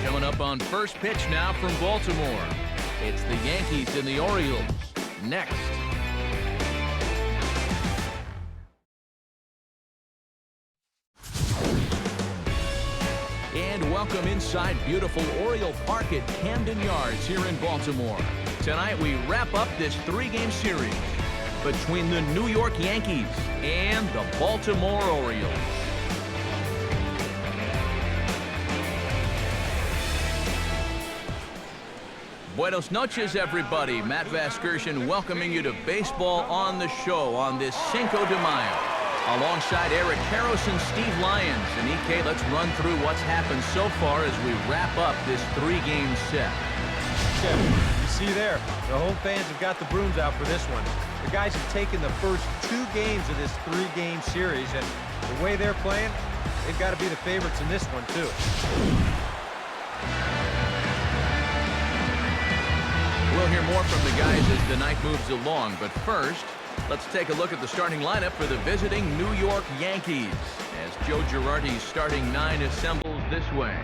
Coming up on first pitch now from Baltimore. It's the Yankees and the Orioles. Next. And welcome inside beautiful Oriole Park at Camden Yards here in Baltimore. Tonight we wrap up this three-game series between the New York Yankees and the Baltimore Orioles. Buenos noches, everybody. Matt Vasgersian welcoming you to Baseball on the Show on this Cinco de Mayo. Alongside Eric Karros and Steve Lyons. And EK, let's run through what's happened so far as we wrap up this three-game set. You see there, the home fans have got the brooms out for this one. The guys have taken the first two games of this three-game series, and the way they're playing, they've got to be the favorites in this one, too. We'll hear more from the guys as the night moves along, but first, let's take a look at the starting lineup for the visiting New York Yankees as Joe Girardi's starting nine assembles this way.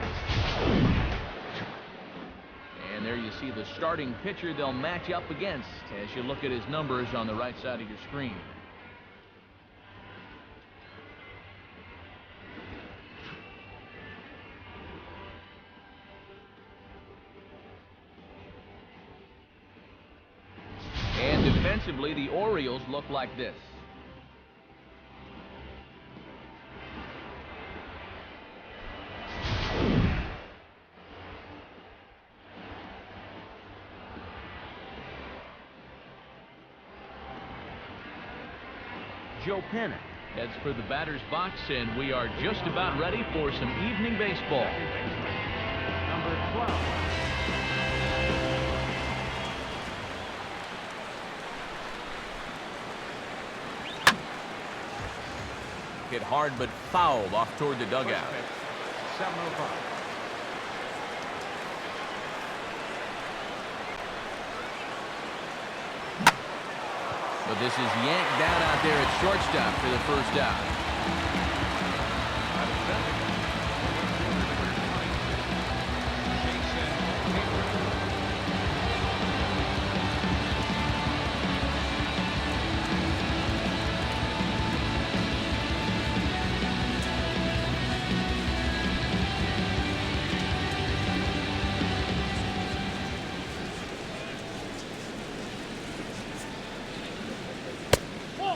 And there you see the starting pitcher they'll match up against as you look at his numbers on the right side of your screen. And defensively, the Orioles look like this. Joe Penna heads for the batter's box, and we are just about ready for some evening baseball. Number 12. Hit hard but fouled off toward the dugout. 7:05. But this is yanked down out there at shortstop for the first out.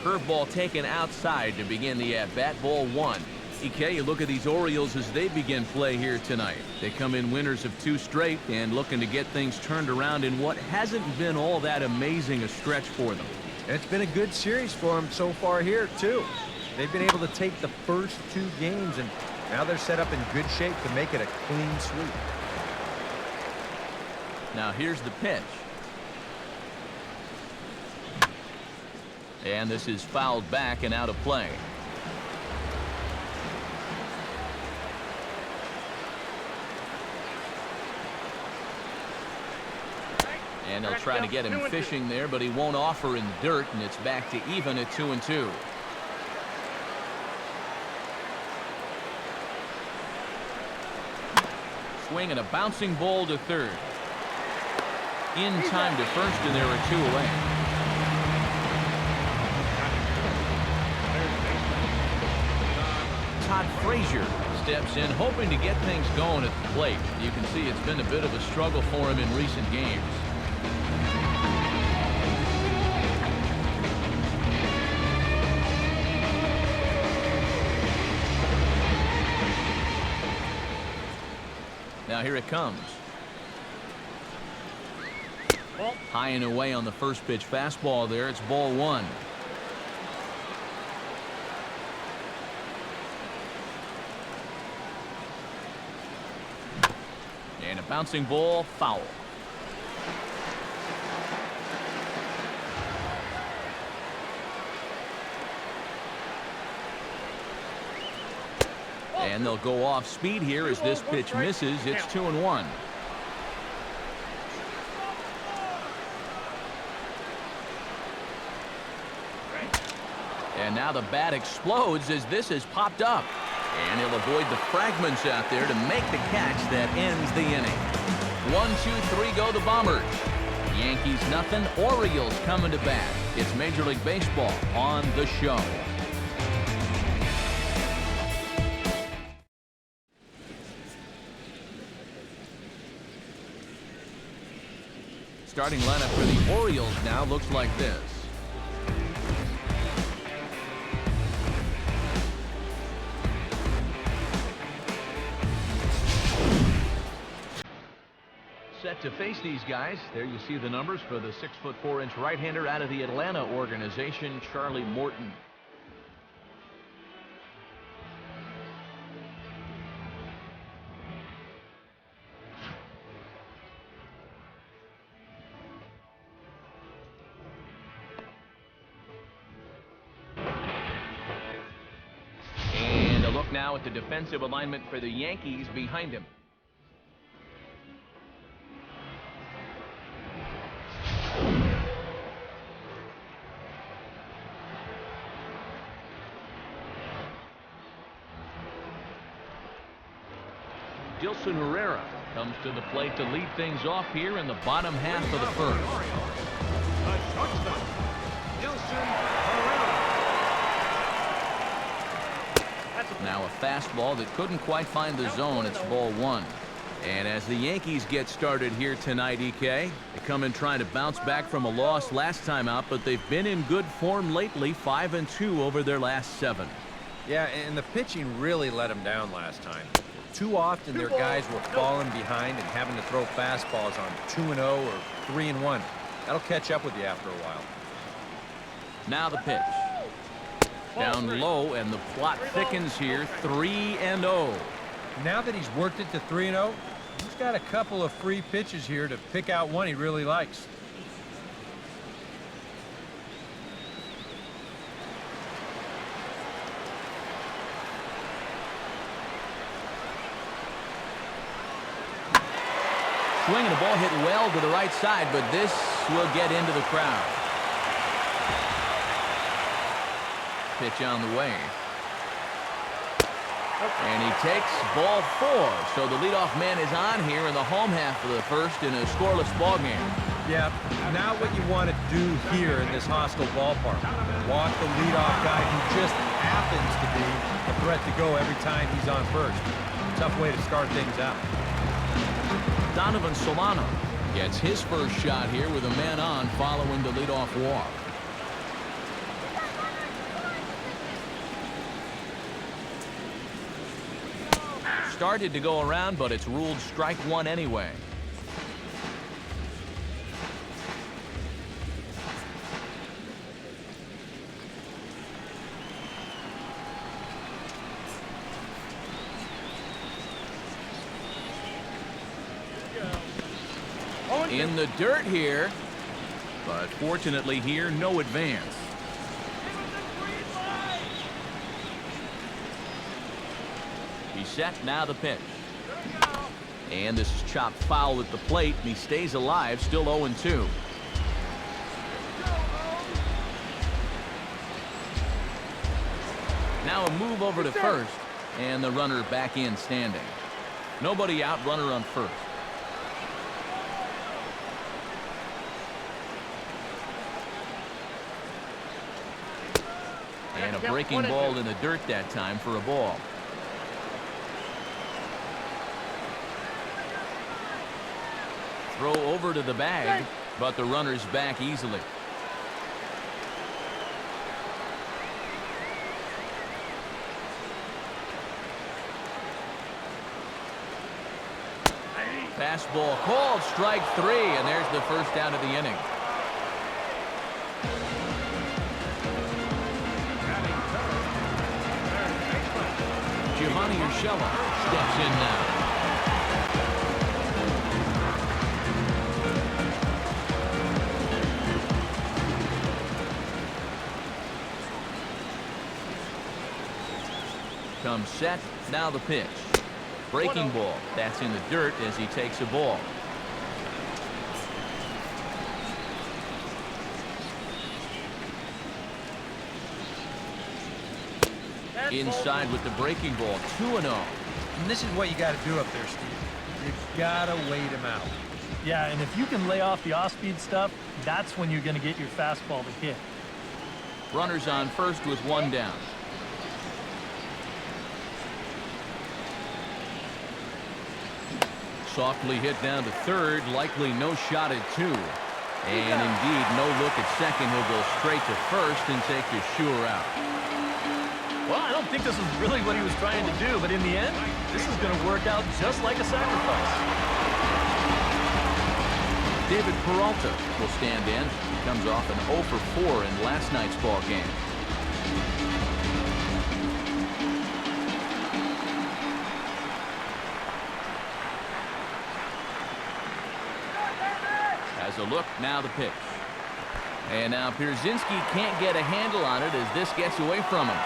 Curveball taken outside to begin the at-bat. Ball one. EK, you look at these Orioles as they begin play here tonight. They come in winners of 2 straight and looking to get things turned around in what hasn't been all that amazing a stretch for them. And it's been a good series for them so far here, too. They've been able to take the first 2 games, and now they're set up in good shape to make it a clean sweep. Now here's the pitch. And this is fouled back and out of play. And they'll try to get him fishing there, but he won't offer in the dirt, and it's back to even at 2-2. Swing and a bouncing ball to third. In time to first, and there are 2 away. Todd Frazier steps in, hoping to get things going at the plate. You can see it's been a bit of a struggle for him in recent games. Now here it comes. High and away on the first pitch fastball there. It's ball 1. And a bouncing ball, foul. And they'll go off speed here as this pitch misses. It's 2-1. And now the bat explodes as this is popped up. And he'll avoid the fragments out there to make the catch that ends the inning. 1-2-3 go the Bombers. Yankees nothing, Orioles coming to bat. It's Major League Baseball on the show. Starting lineup for the Orioles now looks like this. Set to face these guys. There you see the numbers for the 6'4" right-hander out of the Atlanta organization, Charlie Morton. And a look now at the defensive alignment for the Yankees behind him. Dilson Herrera comes to the plate to lead things off here in the bottom half of the first. Now a fastball that couldn't quite find the zone. It's ball one. And as the Yankees get started here tonight, EK, they come in trying to bounce back from a loss last time out, but they've been in good form lately, 5-2 over their last 7. Yeah, and the pitching really let them down last time. Too often their guys were falling behind and having to throw fastballs on 2-0 or 3-1. That'll catch up with you after a while. Now the pitch. Down low, and the plot thickens here, 3-0. Now that he's worked it to 3-0, he's got a couple of free pitches here to pick out one he really likes. Swing and a ball hit well to the right side, but this will get into the crowd. Pitch on the way. And he takes ball 4. So the leadoff man is on here in the home half of the first in a scoreless ball game. Yeah, now what you want to do here in this hostile ballpark. Walk the leadoff guy who just happens to be a threat to go every time he's on first. Tough way to start things out. Donovan Solano gets his first shot here with a man on following the leadoff walk. Started to go around, but it's ruled strike one anyway. In the dirt here, but fortunately here, no advance. He's set, now the pitch. And this is chopped foul at the plate, and he stays alive, still 0-2. Now a move over to first, and the runner back in standing. Nobody out, runner on first. And a breaking ball in the dirt that time for a ball. Throw over to the bag, but the runner's back easily. Fastball called, strike 3, and there's the first out of the inning. Giovanni Urshela steps in now. Comes set, now the pitch. Breaking ball, that's in the dirt as he takes a ball. Inside with the breaking ball, 2-0. And this is what you got to do up there, Steve. You got to wait him out. Yeah, and if you can lay off the off-speed stuff, that's when you're going to get your fastball to hit. Runners on first with one down. Softly hit down to third, likely no shot at two. And indeed, no look at second. He'll go straight to first and take the sure out. Well, I don't think this is really what he was trying to do, but in the end, this is going to work out just like a sacrifice. David Peralta will stand in. He comes off an 0 for 4 in last night's ball game. As a look, now the pitch. And now Pierzynski can't get a handle on it as this gets away from him.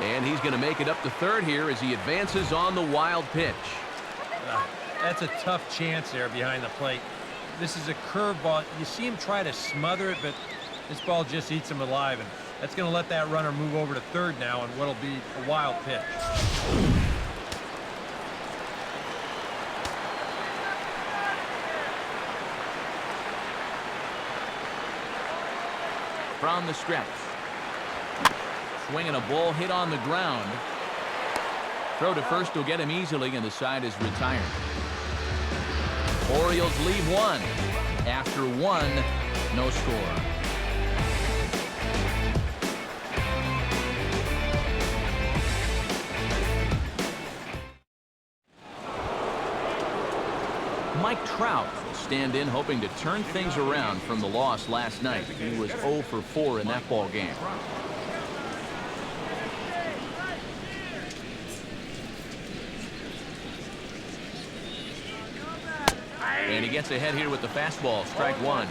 And he's going to make it up to third here as he advances on the wild pitch. That's a tough chance there behind the plate. This is a curveball. You see him try to smother it, but this ball just eats him alive. And that's going to let that runner move over to third now on what'll be a wild pitch. From the stretch. Swinging a ball hit on the ground. Throw to first will get him easily, and the side is retired. Orioles lead one. After one, no score. Mike Trout will stand in, hoping to turn things around from the loss last night. He was 0 for 4 in that ball game. And he gets ahead here with the fastball, strike one.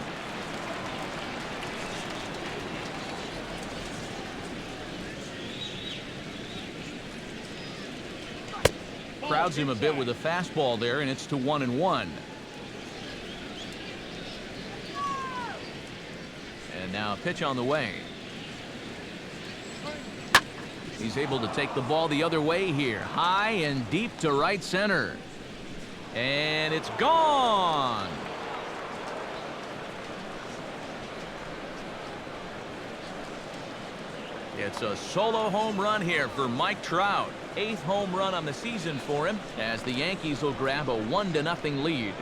Crowds him a bit with a fastball there, and it's to 1-1. And now a pitch on the way. He's able to take the ball the other way here, high and deep to right center. And it's gone. It's a solo home run here for Mike Trout. 8th home run on the season for him as the Yankees will grab a 1-0 lead.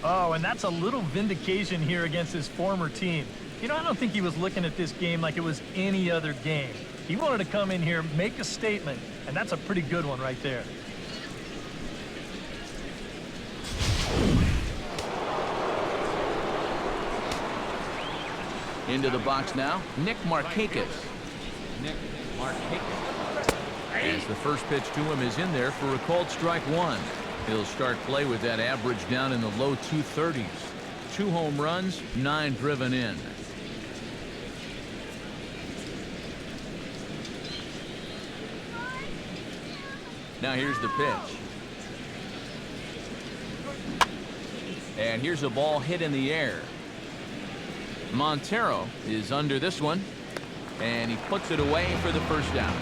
Oh, and that's a little vindication here against his former team. You know, I don't think he was looking at this game like it was any other game. He wanted to come in here, make a statement, and that's a pretty good one right there. Into the box now, Nick Markakis. As the first pitch to him is in there for a called strike one. He'll start play with that average down in the low 230s. 2 home runs, 9 driven in. Now here's the pitch. And here's a ball hit in the air. Montero is under this one, and he puts it away for the first down.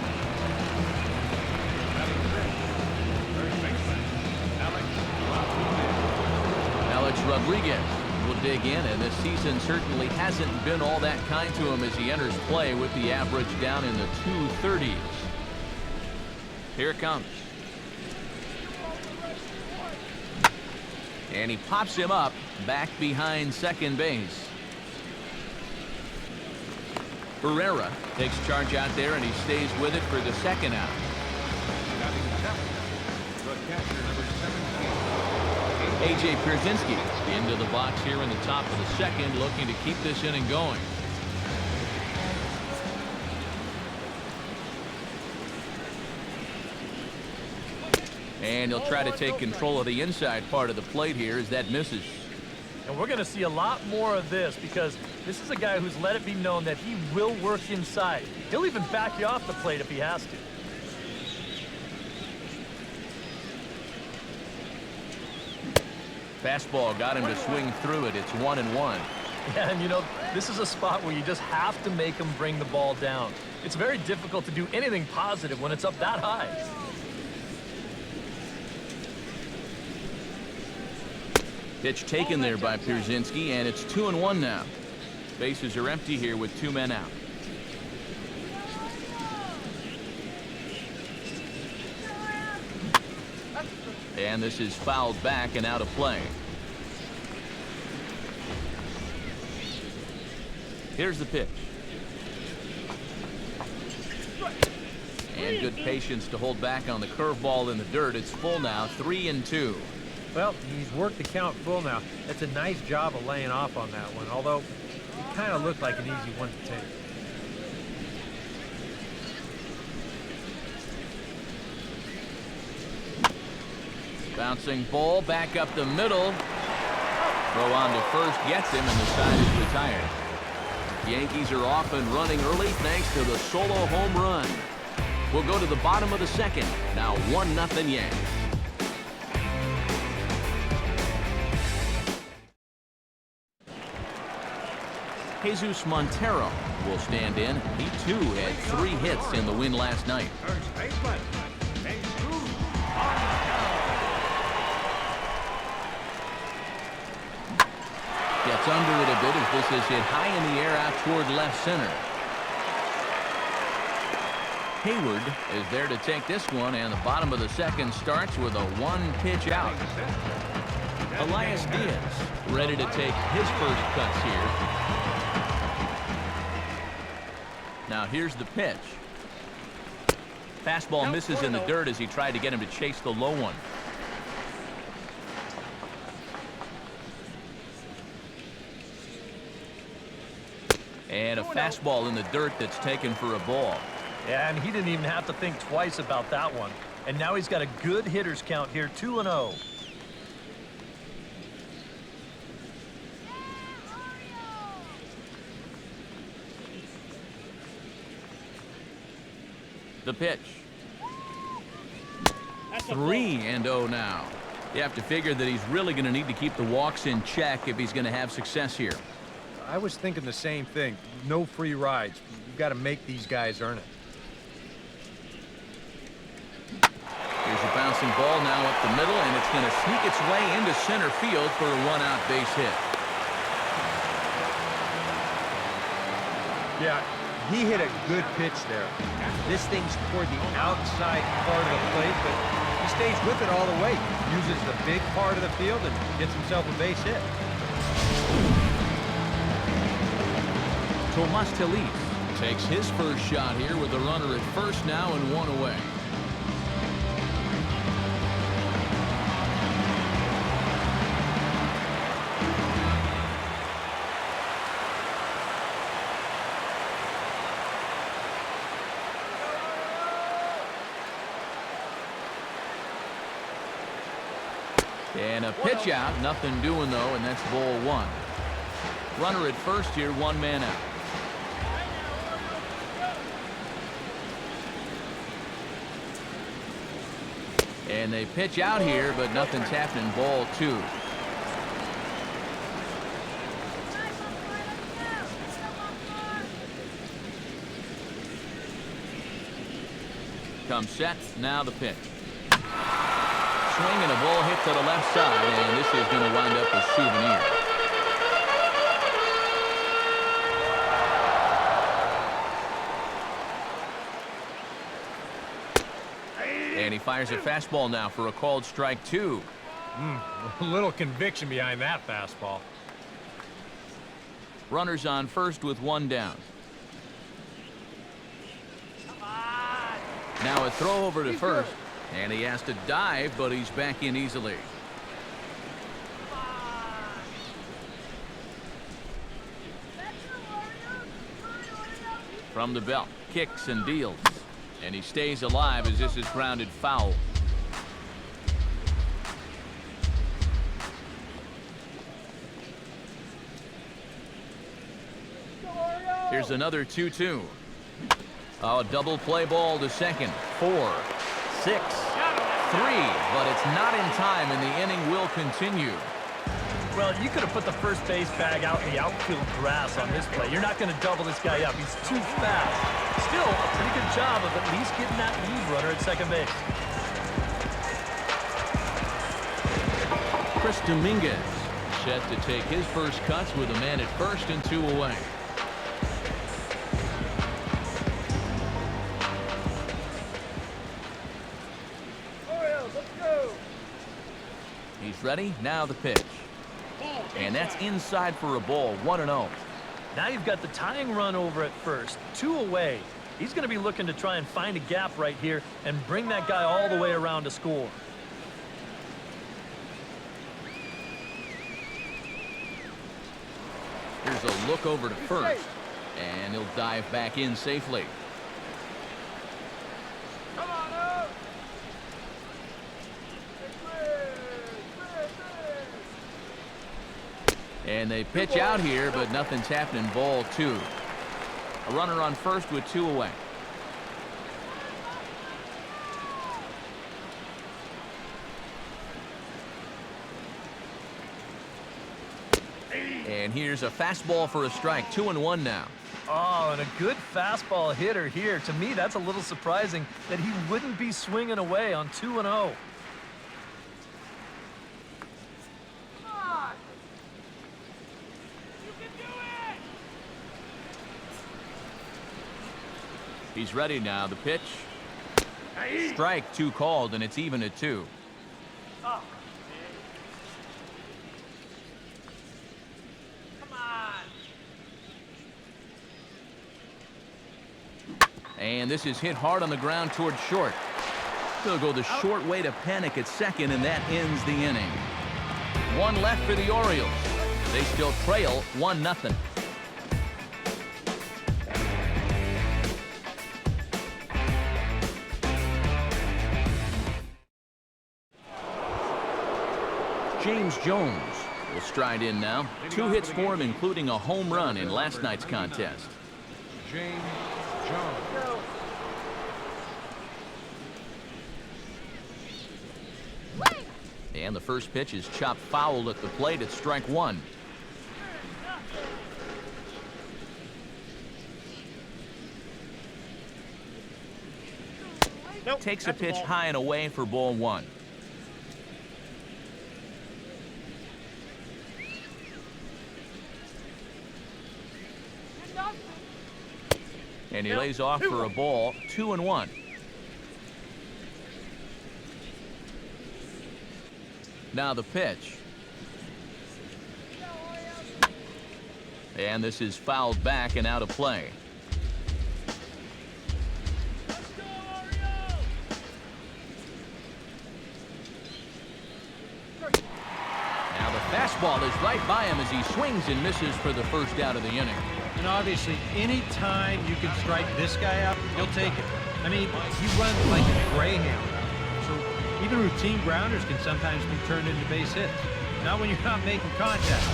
Alex Rodriguez will dig in, and this season certainly hasn't been all that kind to him as he enters play with the average down in the 230s. Here it comes. And he pops him up back behind second base. Barrera takes charge out there, and he stays with it for the second out. A.J. Pierzynski into the box here in the top of the second, looking to keep this inning going. And he'll try to take control of the inside part of the plate here as that misses. And we're going to see a lot more of this because this is a guy who's let it be known that he will work inside. He'll even back you off the plate if he has to. Fastball got him to swing through it. It's 1-1. Yeah, and you know, this is a spot where you just have to make him bring the ball down. It's very difficult to do anything positive when it's up that high. Pitch taken there by Pierzynski, and it's 2-1 now. Bases are empty here with 2 men out. And this is fouled back and out of play. Here's the pitch. And good patience to hold back on the curveball in the dirt. It's full now, 3-2. Well, he's worked the count full now. That's a nice job of laying off on that one, although it kind of looked like an easy one to take. Bouncing ball back up the middle. Throw on to first gets him, and the side is retired. Yankees are off and running early thanks to the solo home run. We'll go to the bottom of the second. Now 1-0 Yanks. Jesus Montero will stand in. He too had 3 hits in the win last night. Gets under it a bit as this is hit high in the air out toward left center. Hayward is there to take this one, and the bottom of the second starts with a 1-pitch out. Elias Diaz ready to take his first cuts here. Now here's the pitch. Fastball misses in the dirt as he tried to get him to chase the low one. And a fastball in the dirt that's taken for a ball. Yeah, and he didn't even have to think twice about that one. And now he's got a good hitter's count here, 2-0. The pitch. 3-0 now. You have to figure that he's really going to need to keep the walks in check if he's going to have success here. I was thinking the same thing. No free rides. You've got to make these guys earn it. Here's a bouncing ball now up the middle, and it's going to sneak its way into center field for a 1-out base hit. Yeah, he hit a good pitch there. This thing's toward the outside part of the plate, but he stays with it all the way. Uses the big part of the field and gets himself a base hit. Tomas Telis takes his first shot here with the runner at first now and 1 away. And a pitch out, nothing doing though, and that's ball 1. Runner at first here, 1 man out. And they pitch out here, but nothing's happening. Ball 2. Comes set. Now the pitch. Swing and a ball hit to the left side, and this is going to wind up a souvenir. And he fires a fastball now for a called strike 2. A little conviction behind that fastball. Runners on first with 1 down. Now a throw over to first, and he has to dive, but he's back in easily. From the belt, kicks and deals. And he stays alive as this is grounded foul. Here's another 2-2. Oh, double play ball to second. 4, 6, 3, but it's not in time, and the inning will continue. Well, you could have put the first base bag out in the outfield grass on this play. You're not going to double this guy up. He's too fast. Still, a pretty good job of at least getting that lead runner at second base. Chris Dominguez set to take his first cuts with a man at first and 2 away. Orioles, let's go. He's ready. Now the pitch. And that's inside for a ball. 1-0. Now you've got the tying run over at first. 2 away. He's going to be looking to try and find a gap right here and bring that guy all the way around to score. Here's a look over to first. And he'll dive back in safely. Come on up. And they pitch out here, but nothing's happening. Ball 2. A runner on first with 2 away. And here's a fastball for a strike. 2-1 now. Oh, and a good fastball hitter here. To me, that's a little surprising that he wouldn't be swinging away on 2-0. He's ready now. The pitch. Strike 2 called, and it's even at 2. Come on. And this is hit hard on the ground toward short. They'll go the short way to panic at second, and that ends the inning. 1 left for the Orioles. They still trail 1-0. James Jones will stride in now. 2 hits for him, including a home run in last night's contest. James Jones. And the first pitch is chopped foul at the plate at strike 1. Nope, Takes a that's pitch ball. high and away for ball 1. And he lays off for a ball. 2-1. Now the pitch. And this is fouled back and out of play. Now the fastball is right by him as he swings and misses for the first out of the inning. And obviously, any time you can strike this guy out, you'll take it. I mean, he runs like a greyhound. So even routine grounders can sometimes be turned into base hits. Not when you're not making contact.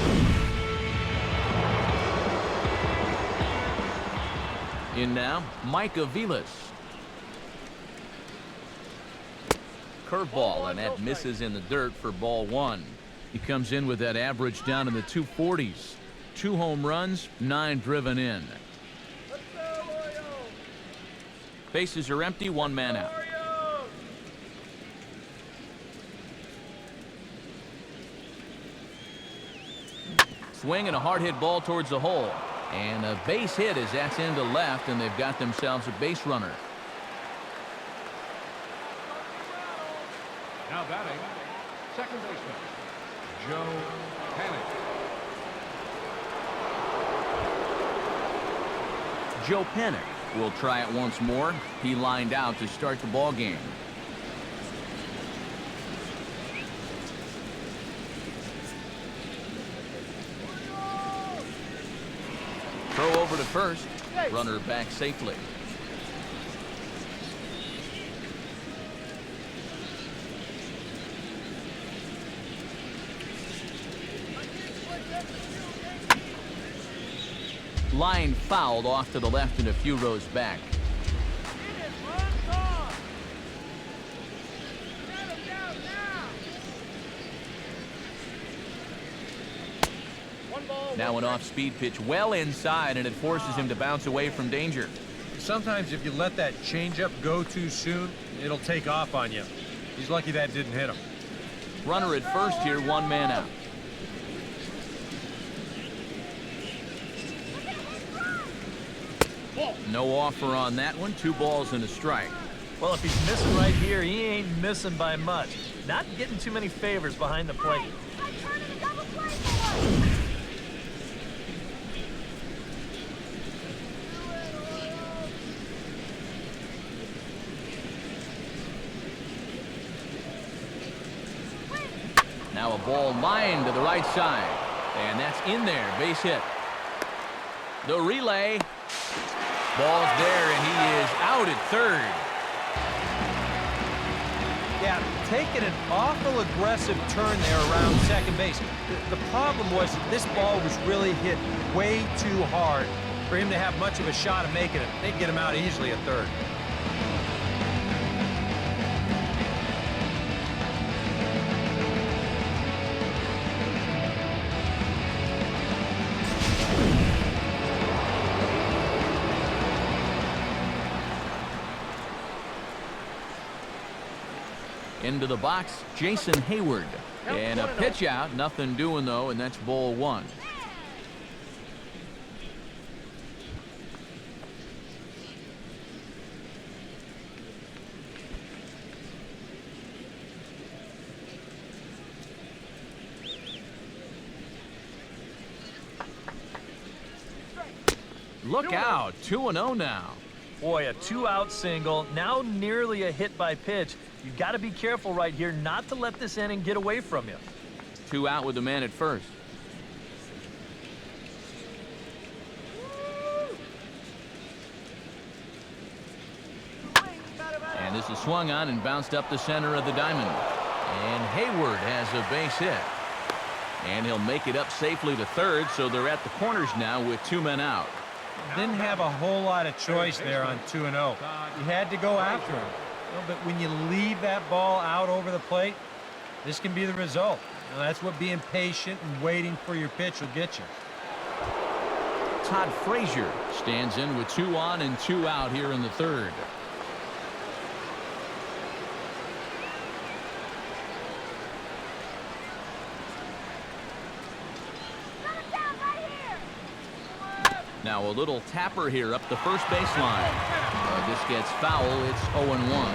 In now, Mike Aviles. Curveball, and that misses in the dirt for ball 1. He comes in with that average down in the 240s. 2 home runs, 9 driven in. Let's go, Orioles. Bases are empty, 1 man out. Orioles. Swing and a hard hit ball towards the hole. And a base hit as that's into left, and they've got themselves a base runner. Now batting, second baseman, Joe Panic. Joe Panic will try it once more. He lined out to start the ball game. Throw over to first. Runner back safely. Line fouled off to the left and a few rows back. Now an off-speed pitch well inside, and it forces him to bounce away from danger. Sometimes if you let that changeup go too soon, it'll take off on you. He's lucky that didn't hit him. Runner at first here, 1 man out. No offer on that one. 2 balls and a strike. Well, if he's missing right here, he ain't missing by much. Not getting too many favors behind the plate. Now a ball lined to the right side. And that's in there. Base hit. The relay. Ball's there, and he is out at third. Yeah, taking an awful aggressive turn there around second base. The problem was that this ball was really hit way too hard for him to have much of a shot of making it. They'd get him out easily at third. Into the box, Jason Hayward. And a pitch out, nothing doing though, and that's ball 1. Look out, 2-0 now. Boy, a 2-out single, now nearly a hit by pitch. You've got to be careful right here not to let this inning get away from you. 2 out with the man at first. And this is swung on and bounced up the center of the diamond. And Hayward has a base hit. And he'll make it up safely to third, so they're at the corners now with 2 men out. Didn't have a whole lot of choice there on 2-0. You had to go after him. But when you leave that ball out over the plate, this can be the result. Now, that's what being patient and waiting for your pitch will get you. Todd Frazier stands in with 2 on and 2 out here in the third. Now a little tapper here up the first baseline. This gets foul. It's 0-1.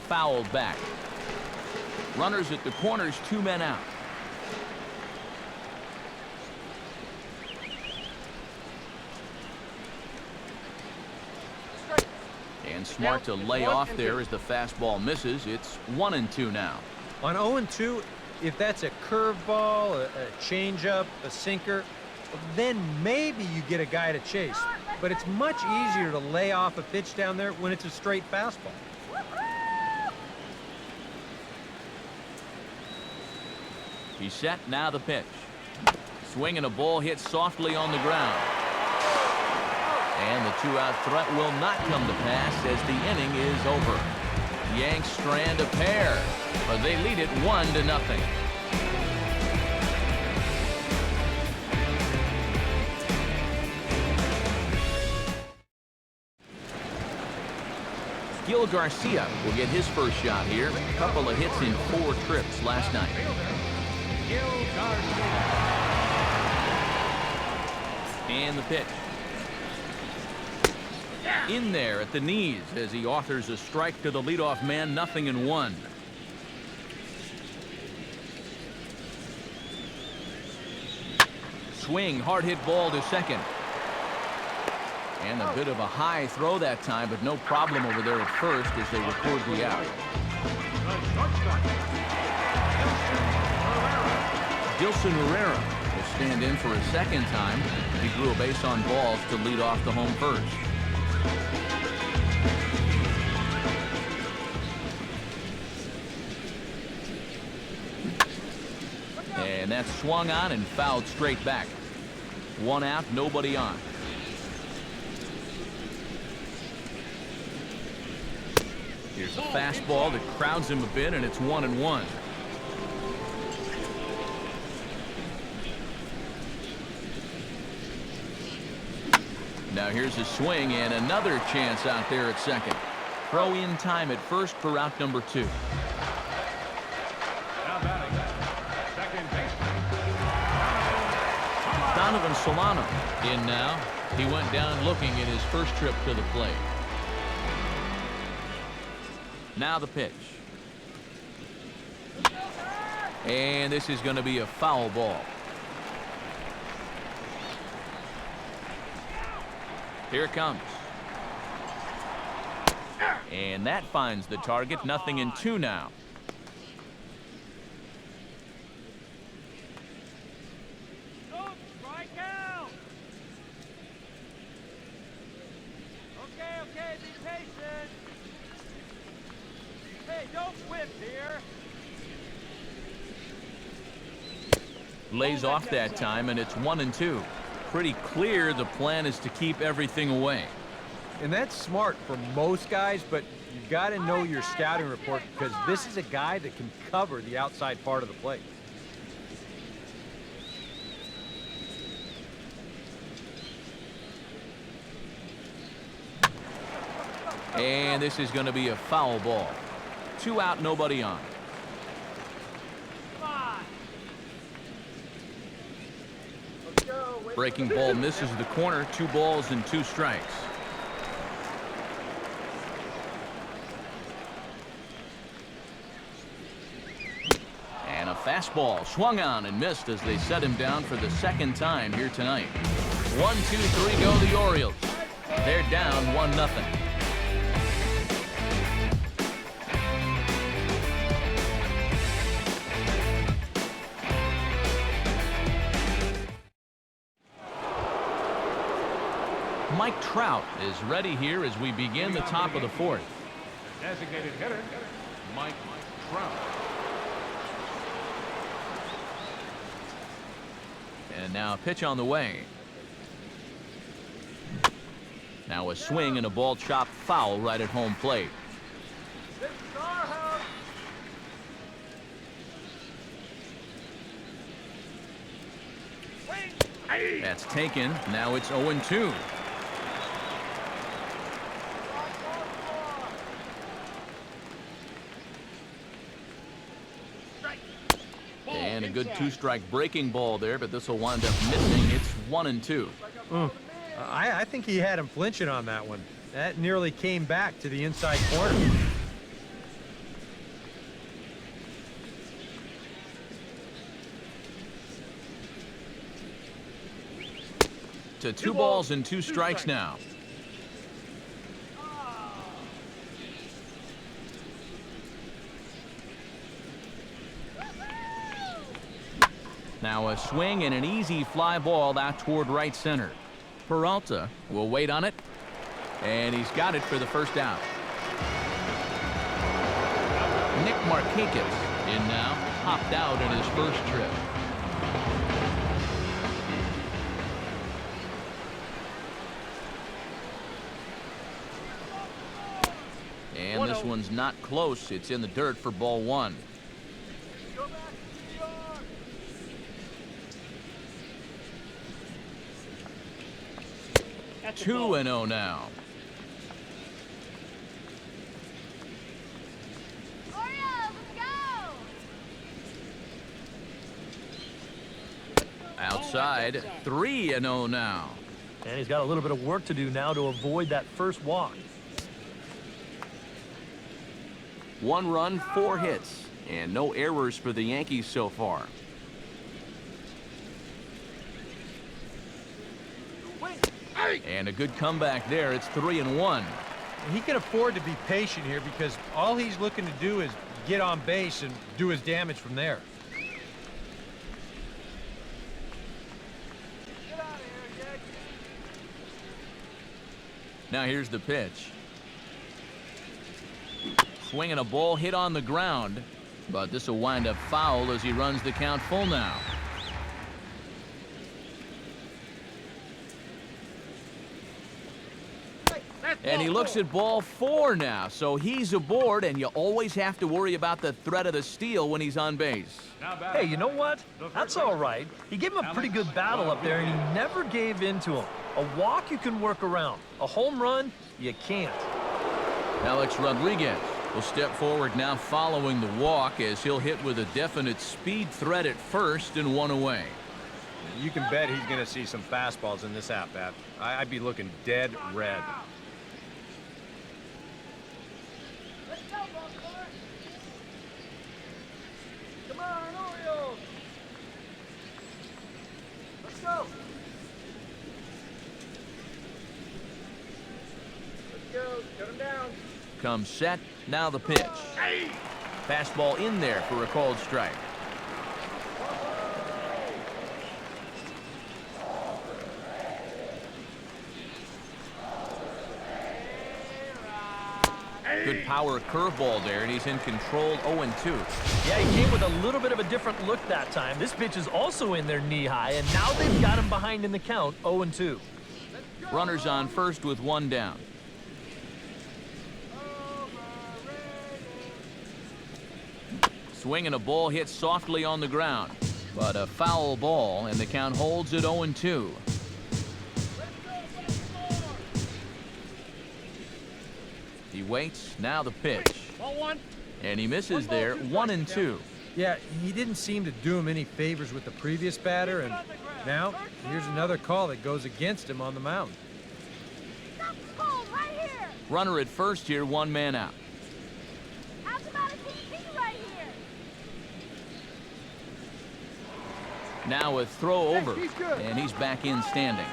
Fouled back. Runners at the corners, 2 men out. And smart to lay off there as the fastball misses. It's 1-2 now. On 0-2, if that's a curveball, a changeup, a sinker, then maybe you get a guy to chase. But it's much easier to lay off a pitch down there when it's a straight fastball. He's set, now the pitch. Swinging a ball hit softly on the ground. And the 2-out threat will not come to pass as the inning is over. Yanks strand a pair, but they lead it 1-0. Gil Garcia will get his first shot here. A couple of hits in 4 trips last night. And the pitch. In there at the knees as he authors a strike to the leadoff man, 0-1. Swing, hard hit ball to second. And a bit of a high throw that time, but no problem over there at first as they record the out. Dilson Herrera will stand in for a second time. He drew a base on balls to lead off the home first. And that's swung on and fouled straight back. 1 out, nobody on. Here's a fastball that crowds him a bit, and it's 1-1. Now here's a swing and another chance out there at second. Throw in time at first for out number 2. Now batting, second baseman, Donovan Solano in now. He went down looking at his first trip to the plate. Now the pitch. And this is going to be a foul ball. Here it comes. And that finds the target. 0-2 now. Don't strike out. Okay, be patient. Hey, don't whip here. Lays off that time, and it's 1-2. Pretty clear the plan is to keep everything away. And that's smart for most guys, but you've got to know your scouting report because this is a guy that can cover the outside part of the plate. And this is going to be a foul ball. 2 out, nobody on. Come on. Let's go. Breaking ball misses the corner. 2 balls and 2 strikes. And a fastball swung on and missed as they set him down for the second time here tonight. 1-2-3 go the Orioles. They're down 1-0. Mike Trout is ready here as we begin the top of the 4th. designated hitter, Mike Trout. And now a pitch on the way. Now a swing and a ball chopped foul right at home plate. This is our house. That's taken. Now it's 0-2. And a good 2-strike breaking ball there, but this will wind up missing. It's 1-2. I think he had him flinching on that one. That nearly came back to the inside corner. To 2 balls and 2 strikes now. Now a swing and an easy fly ball out toward right center. Peralta will wait on it, and he's got it for the first out. Nick Markakis in now, popped out in his first trip. And this one's not close. It's in the dirt for ball 1. Go back to the yard. 2-0 now. Orioles, let's go! Outside, 3-0 now. And he's got a little bit of work to do now to avoid that first walk. 1 run, 4 hits, and no errors for the Yankees so far. And a good comeback there. It's 3-1. He can afford to be patient here because all he's looking to do is get on base and do his damage from there. Get out of here, Yankees. Now here's the pitch. Swinging a ball hit on the ground, but this will wind up foul as he runs the count full now. And he looks at ball 4 now, so he's aboard, and you always have to worry about the threat of the steal when he's on base. Hey, you know what? That's all right. He gave him a pretty good battle up there, and he never gave in to him. A walk you can work around. A home run, you can't. Alex Rodriguez will step forward now following the walk as he'll hit with a definite speed threat at first and 1 away. You can bet he's going to see some fastballs in this at-bat. I'd be looking dead red. Let's go, Baltimore. Come on, Orioles. Let's go. Let's go. Shut him down. Comes set, now the pitch. Fastball in there for a called strike. Good power curveball there, and he's in control 0-2. Yeah, he came with a little bit of a different look that time. This pitch is also in there knee-high, and now they've got him behind in the count, 0-2. Runners on first with 1 down. Swinging a ball hit softly on the ground, but a foul ball, and the count holds at 0-2. He waits, now the pitch. And he misses there, 1-2. Yeah, he didn't seem to do him any favors with the previous batter, and now here's another call that goes against him on the mound. Stop the ball right here. Runner at first here, 1 man out. How's about a TP right here? Now a throw over, and he's back in standing.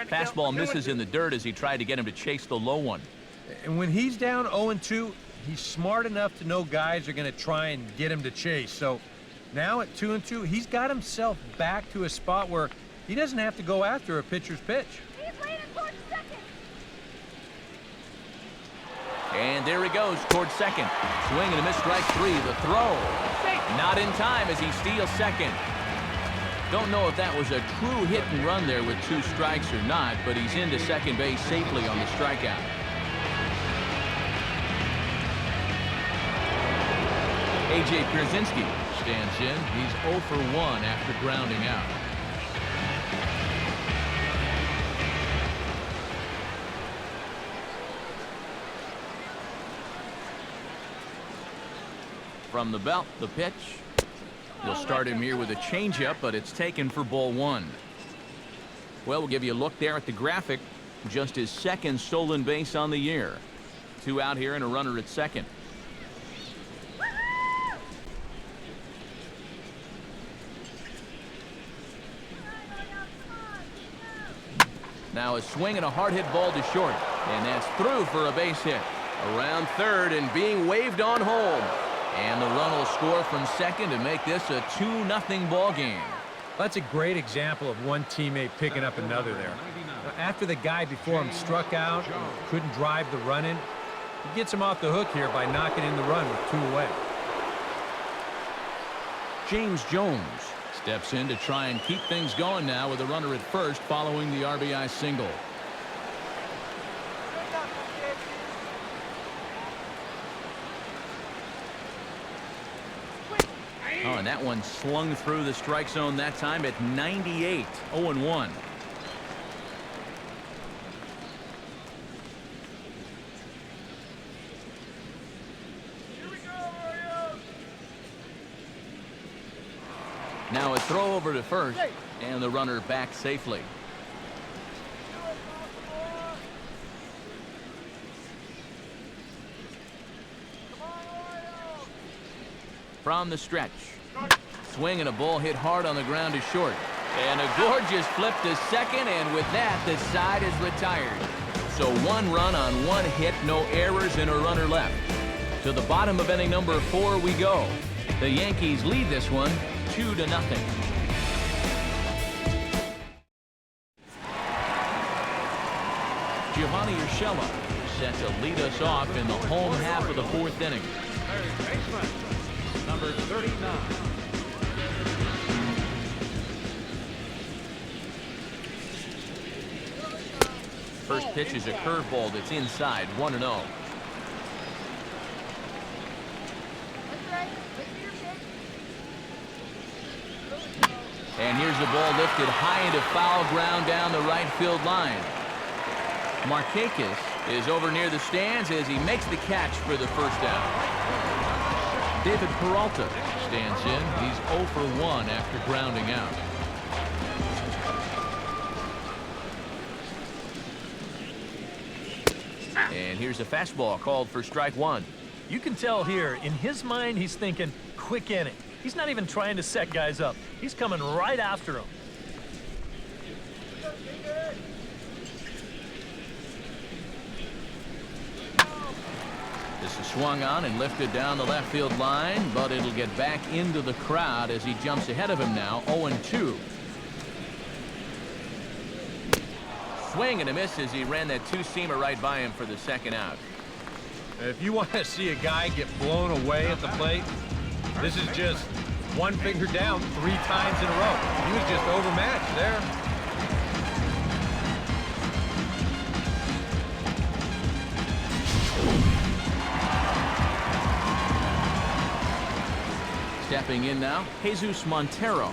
Fastball misses in the dirt as he tried to get him to chase the low one. And when he's down 0-2, he's smart enough to know guys are going to try and get him to chase. So now at 2-2, he's got himself back to a spot where he doesn't have to go after a pitcher's pitch. He's leaning towards second. And there he goes towards second. Swing and a miss, strike 3. The throw. Not in time as he steals second. Don't know if that was a true hit and run there with 2 strikes or not, but he's into second base safely on the strikeout. A.J. Pierzynski stands in. He's 0 for 1 after grounding out. From the belt, the pitch. They'll start him here with a changeup, but it's taken for ball 1. Well, we'll give you a look there at the graphic. Just his 2nd stolen base on the year. 2 out here and a runner at second. Now a swing and a hard hit ball to short, and that's through for a base hit. Around third and being waved on home. And the run will score from second to make this a 2-0 ball game. That's a great example of one teammate picking up another there. After the guy before him struck out, couldn't drive the run in, he gets him off the hook here by knocking in the run with 2 away. James Jones steps in to try and keep things going now with a runner at first following the RBI single. Oh, and that one slung through the strike zone that time at 98, 0-1. Here we go, Orioles. Now a throw over to first, and the runner back safely. From the stretch. Swing and a ball hit hard on the ground to short. And a gorgeous flip to second, and with that, the side is retired. So 1 run on 1 hit, no errors, and a runner left. To the bottom of inning number 4 we go. The Yankees lead this one 2-0. Giovanni Urshela set to lead us off in the home half of the 4th inning. Third baseman, number 39. First pitch is a curveball that's inside, 1-0. And here's the ball lifted high into foul ground down the right field line. Markakis is over near the stands as he makes the catch for the first out. David Peralta stands in. He's 0 for 1 after grounding out. And here's a fastball called for strike 1. You can tell here, in his mind, he's thinking quick inning. He's not even trying to set guys up. He's coming right after them. This is swung on and lifted down the left field line, but it'll get back into the crowd as he jumps ahead of him now, 0-2. Swing and a miss as he ran that two-seamer right by him for the second out. If you want to see a guy get blown away at the plate, this is just one finger down 3 times in a row. He was just overmatched there. Stepping in now, Jesus Montero.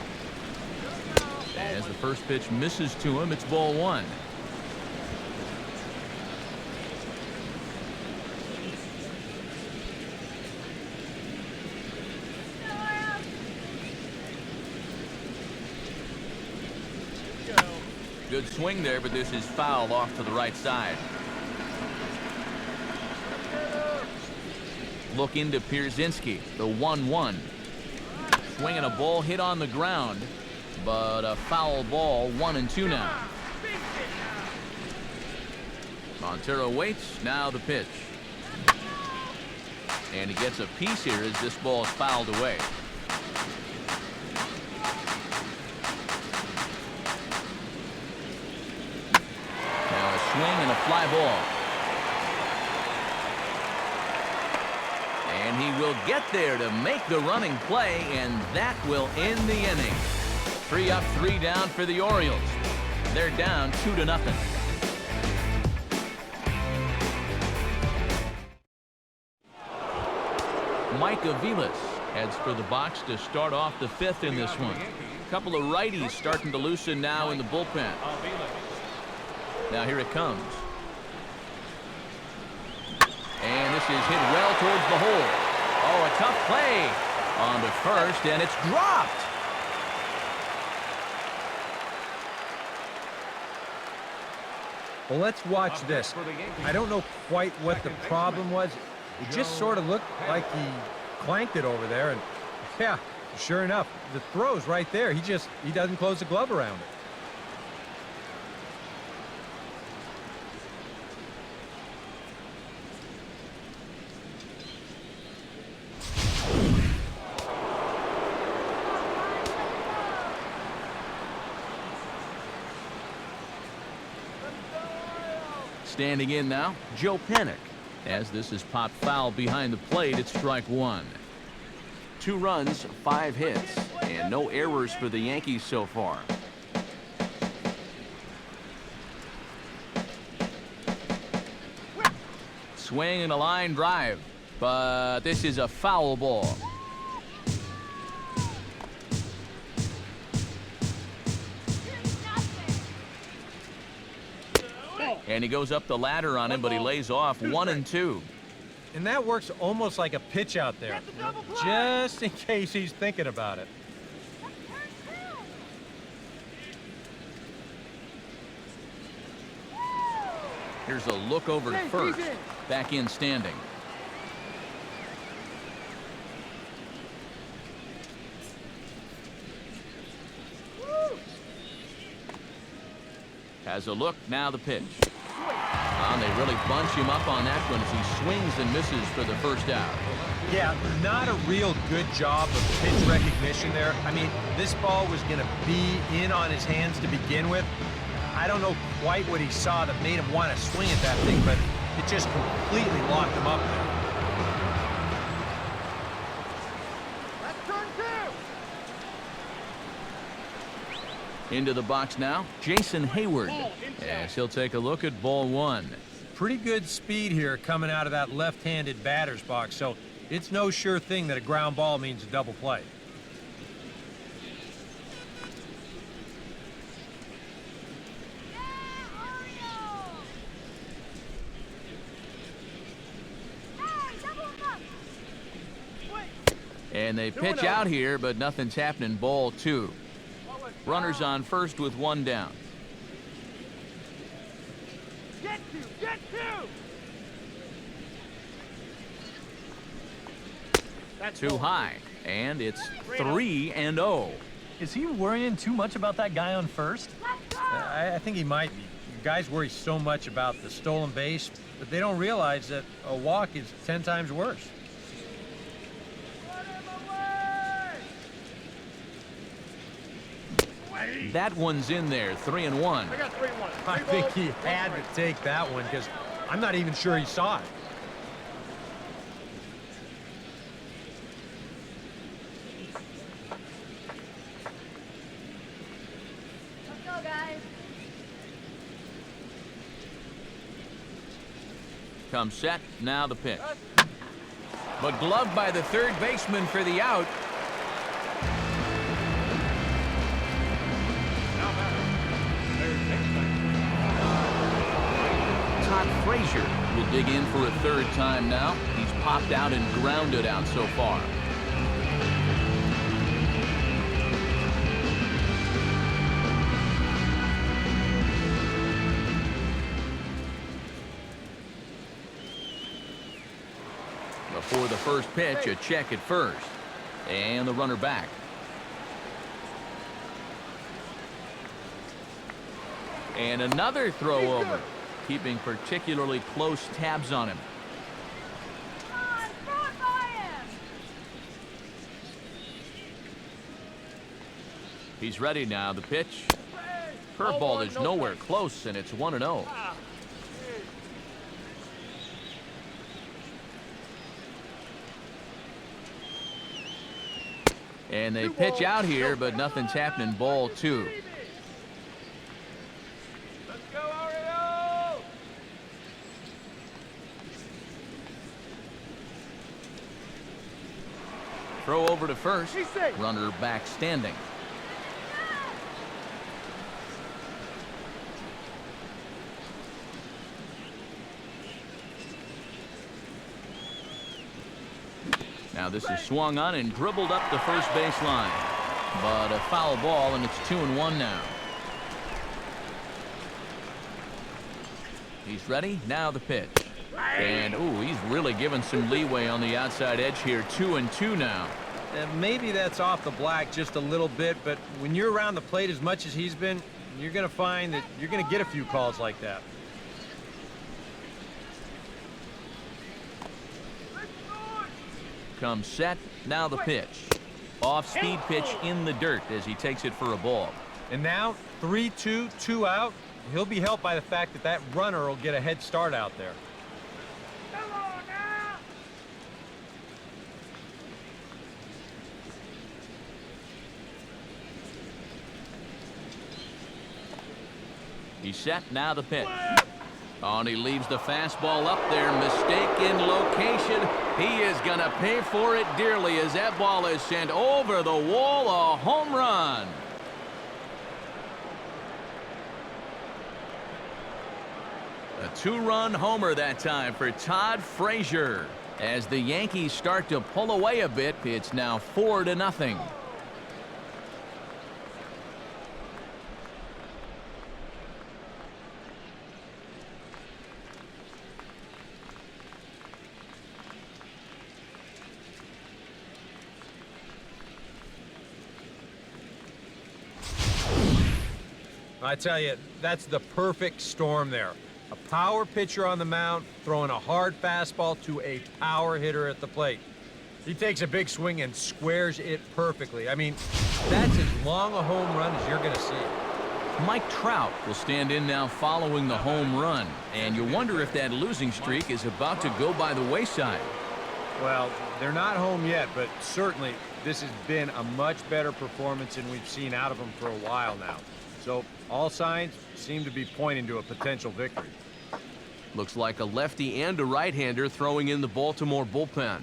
As the first pitch misses to him, it's ball 1. Good swing there, but this is foul off to the right side. Look into Pierzynski, the 1-1. Swinging a ball hit on the ground, but a foul ball, 1-2 now. Montero waits, now the pitch. And he gets a piece here as this ball is fouled away. Swing and a fly ball. And he will get there to make the running play, and that will end the inning. 3 up, 3 down for the Orioles. They're down 2-0. Mike Aviles heads for the box to start off the 5th in this one. A couple of righties starting to loosen now in the bullpen. Now here it comes. And this is hit well towards the hole. Oh, a tough play on to first, and it's dropped. Well, let's watch this. I don't know quite what the problem was. It just sort of looked like he clanked it over there, and yeah, sure enough, the throw's right there. He doesn't close the glove around it. Standing in now, Joe Panik. As this is popped foul behind the plate, it's strike 1. 2 runs, 5 hits, and no errors for the Yankees so far. Swing and a line drive, but this is a foul ball. And he goes up the ladder on him, but he lays off 1-2. And that works almost like a pitch out there, just in case he's thinking about it. Here's a look over to first. Back in standing. Has a look, now the pitch. And they really bunch him up on that one as he swings and misses for the first out. Yeah, not a real good job of pitch recognition there. I mean, this ball was going to be in on his hands to begin with. I don't know quite what he saw that made him want to swing at that thing, but it just completely locked him up there. Into the box now, Jason Hayward, as he'll take a look at ball one. Pretty good speed here coming out of that left-handed batter's box, so it's no sure thing that a ground ball means a double play. And they pitch out here, but nothing's happening. Ball two. Runners on first with one down. Get two! That's too high, and it's 3-0. Is he worrying too much about that guy on first? I think he might be. Guys worry so much about the stolen base, but they don't realize that a walk is 10 times worse. That one's in there, 3-1. I got 3-1. I think he had to take that one because I'm not even sure he saw it. Let's go, guys. Comes set, now the pitch. But gloved by the third baseman for the out. Frazier will dig in for a third time now. He's popped out and grounded out so far. Before the first pitch, a check at first. And the runner back. And another throw over. Keeping particularly close tabs on him. Come on, throw it by him. He's ready now. The pitch. Curveball is nowhere close, and it's 1-0. And they pitch out here, but nothing's happening. Ball two. Let's go, Orioles! Throw over to first. He's safe. Runner back standing. Now this is swung on and dribbled up the first base line. But a foul ball, and it's 2-1 now. He's ready. Now the pitch. And, ooh, he's really given some leeway on the outside edge here. 2-2 now. Maybe that's off the black just a little bit, but when you're around the plate as much as he's been, you're going to find that you're going to get a few calls like that. Comes set. Now the pitch. Off-speed pitch in the dirt as he takes it for a ball. And now 3-2, 2 out. He'll be helped by the fact that that runner will get a head start out there. Come on now! He's set. Now the pitch. Oh, and he leaves the fastball up there. Mistake in location. He is going to pay for it dearly as that ball is sent over the wall. A home run. A two-run homer that time for Todd Frazier. As the Yankees start to pull away a bit, it's now 4-0. I tell you, that's the perfect storm there. A power pitcher on the mound throwing a hard fastball to a power hitter at the plate. He takes a big swing and squares it perfectly. I mean, that's as long a home run as you're going to see. Mike Trout will stand in now following the home run. And you wonder if that losing streak is about to go by the wayside. Well, they're not home yet, but certainly this has been a much better performance than we've seen out of them for a while now. So all signs seem to be pointing to a potential victory. Looks like a lefty and a right-hander throwing in the Baltimore bullpen.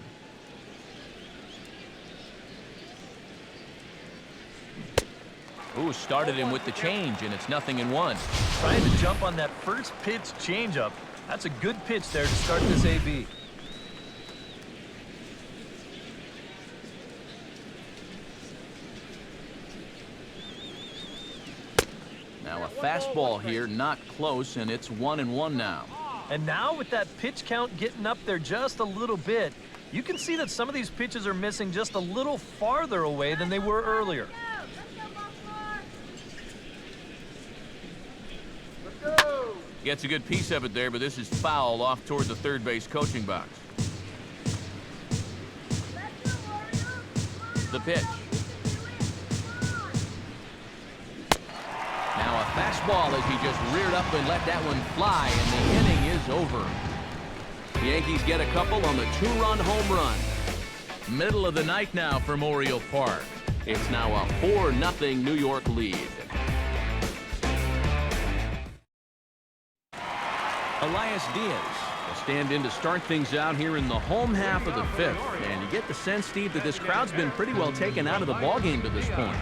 Ooh, started him with the change, and it's 0-1. Trying to jump on that first pitch changeup. That's a good pitch there to start this AB. Now a fastball here, not close, and it's 1-1 now. And now with that pitch count getting up there just a little bit, you can see that some of these pitches are missing just a little farther away than they were earlier. Gets a good piece of it there, but this is foul off toward the third base coaching box. The pitch. Now a fastball as he just reared up and let that one fly, and the inning is over. The Yankees get a couple on the 2-run home run. Middle of the night now from Oriole Park. It's now a 4-0 New York lead. Elias Diaz will stand in to start things out here in the home half of the fifth. And you get the sense, Steve, that this crowd's been pretty well taken out of the ballgame to this point.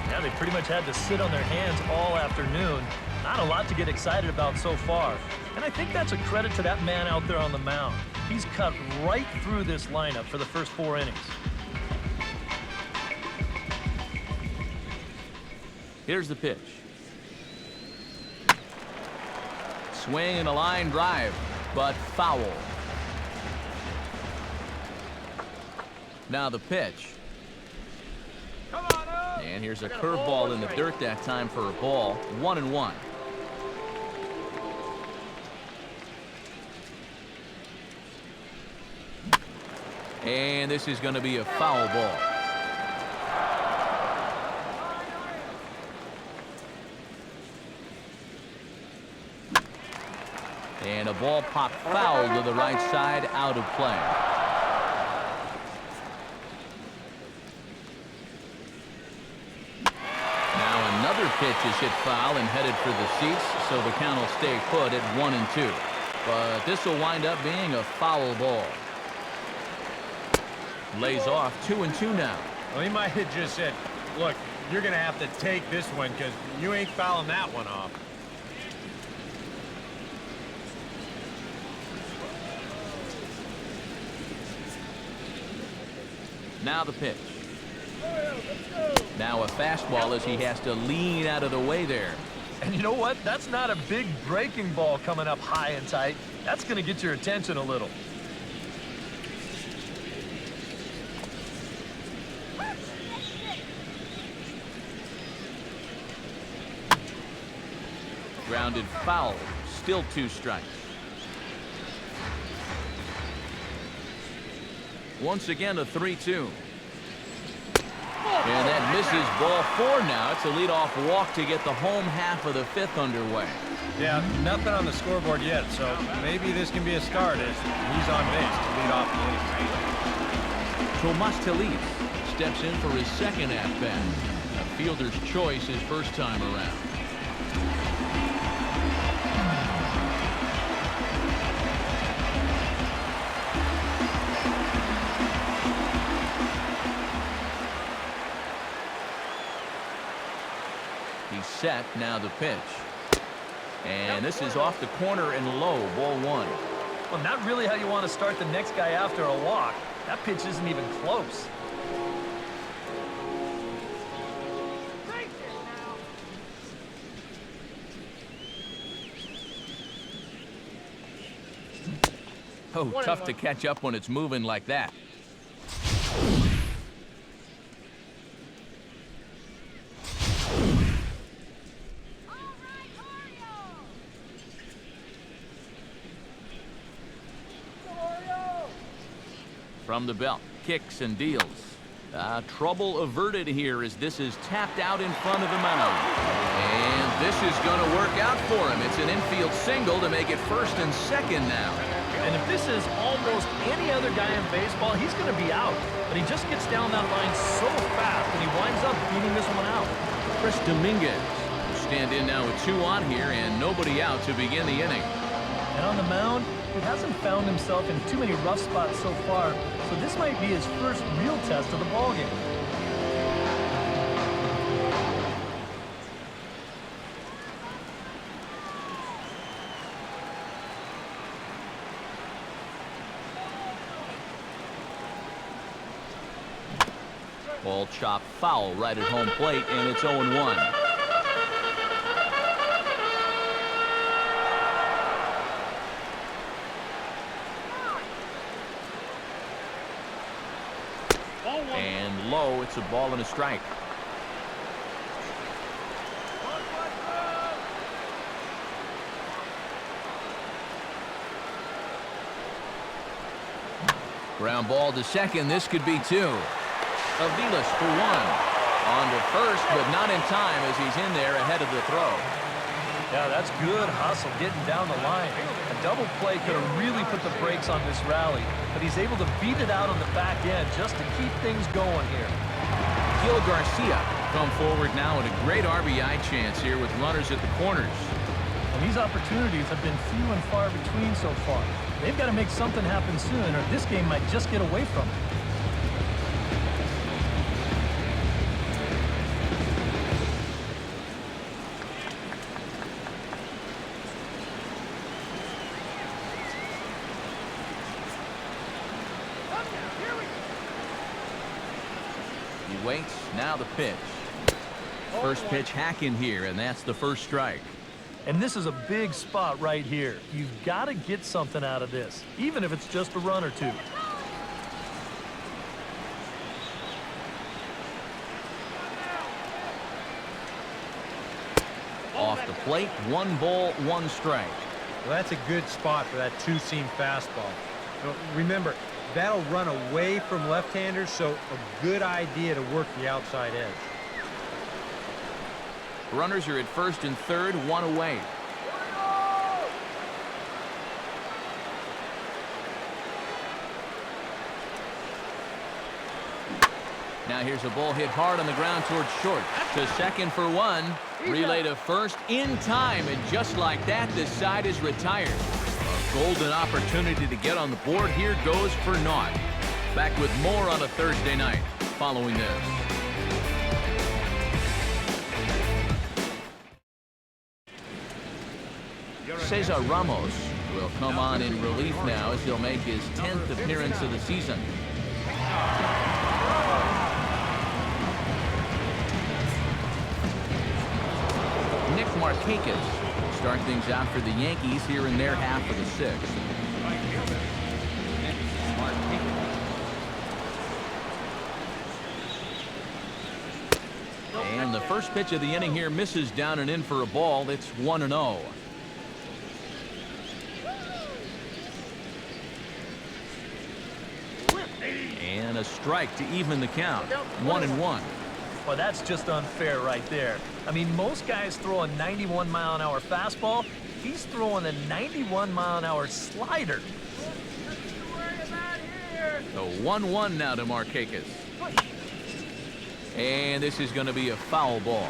Yeah, they pretty much had to sit on their hands all afternoon. Not a lot to get excited about so far. And I think that's a credit to that man out there on the mound. He's cut right through this lineup for the first 4 innings. Here's the pitch. Swing and a line drive, but foul. Now the pitch. And here's a curveball in the dirt that time for a ball. 1-1. And this is going to be a foul ball. And a ball popped foul to the right side, out of play. Now another pitch is hit foul and headed for the seats, so the count will stay put at 1-2. But this will wind up being a foul ball. Lays off 2-2 now. Well, he might have just said, look, you're going to have to take this one because you ain't fouling that one off. Now the pitch. Now a fastball as he has to lean out of the way there. And you know what? That's not a big breaking ball coming up high and tight. That's going to get your attention a little. Grounded foul. Still 2 strikes. Once again, a 3-2. And that misses ball 4 now. It's a leadoff walk to get the home half of the fifth underway. Yeah, nothing on the scoreboard yet, so maybe this can be a start as he's on base to lead off the inning. Tomas Talib steps in for his second at-bat. A fielder's choice his first time around. Set. Now the pitch. And this is off the corner and low. Ball 1. Well, not really how you want to start the next guy after a walk. That pitch isn't even close. Oh, tough to catch up when it's moving like that. From the belt, kicks and deals. Trouble averted here as this is tapped out in front of the mound. And this is going to work out for him. It's an infield single to make it first and second now. And if this is almost any other guy in baseball, he's going to be out. But he just gets down that line so fast, and he winds up beating this one out. Chris Dominguez stand in now with 2 on here and nobody out to begin the inning. And on the mound, he hasn't found himself in too many rough spots so far, so this might be his first real test of the ballgame. Ball chopped foul right at home plate, and it's 0-1. And low, it's a ball and a strike. Ground ball to second. This could be 2. Aviles for 1. On to first, but not in time as he's in there ahead of the throw. Yeah, that's good hustle getting down the line. A double play could have really put the brakes on this rally, but he's able to beat it out on the back end just to keep things going here. Gil Garcia come forward now with a great RBI chance here with runners at the corners. And these opportunities have been few and far between so far. They've got to make something happen soon, or this game might just get away from them. He waits, now the pitch. First pitch hack in here, and that's the first strike. And this is a big spot right here. You've got to get something out of this, even if it's just a run or 2. Off the plate, 1 ball, 1 strike. Well, that's a good spot for that 2-seam fastball. Remember, that'll run away from left-handers, so a good idea to work the outside edge. Runners are at first and third, 1 away. Now here's a ball hit hard on the ground towards short. To second for 1. Relay to first in time, and just like that, this side is retired. A golden opportunity to get on the board here goes for naught. Back with more on a Thursday night following this. Cesar Ramos will come on in relief now as he'll make his 10th appearance of the season. Nick Markakis start things out for the Yankees here in their half of the 6th. And the first pitch of the inning here misses down and in for a ball. It's 1-0. And a strike to even the count. 1-1. Well, that's just unfair right there. I mean, most guys throw a 91-mile-an-hour fastball. He's throwing a 91-mile-an-hour slider. So 1-1 now to Markakis. And this is going to be a foul ball.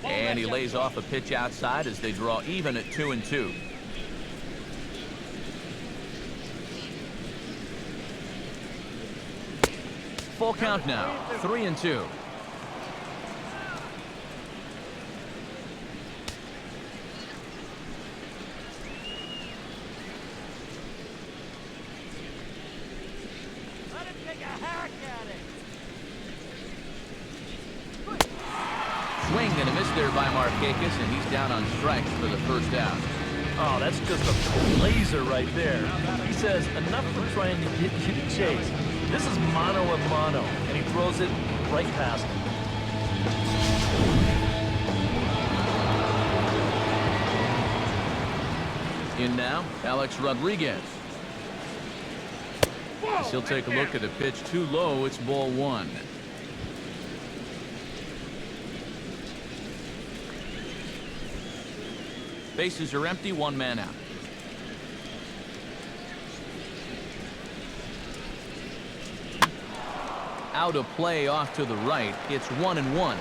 And he lays off a pitch outside as they draw even at 2-2. Full count now, 3-2. Let him take a hack at it. Swing and a miss there by Markakis, and he's down on strikes for the first out. Oh, that's just a laser right there. He says, enough for trying to get you to chase. This is mano a mano, and he throws it right past him. In now, Alex Rodriguez. As he'll take a look at a pitch too low. It's ball 1. Bases are empty, 1 man out. out of play off to the right. It's 1-1.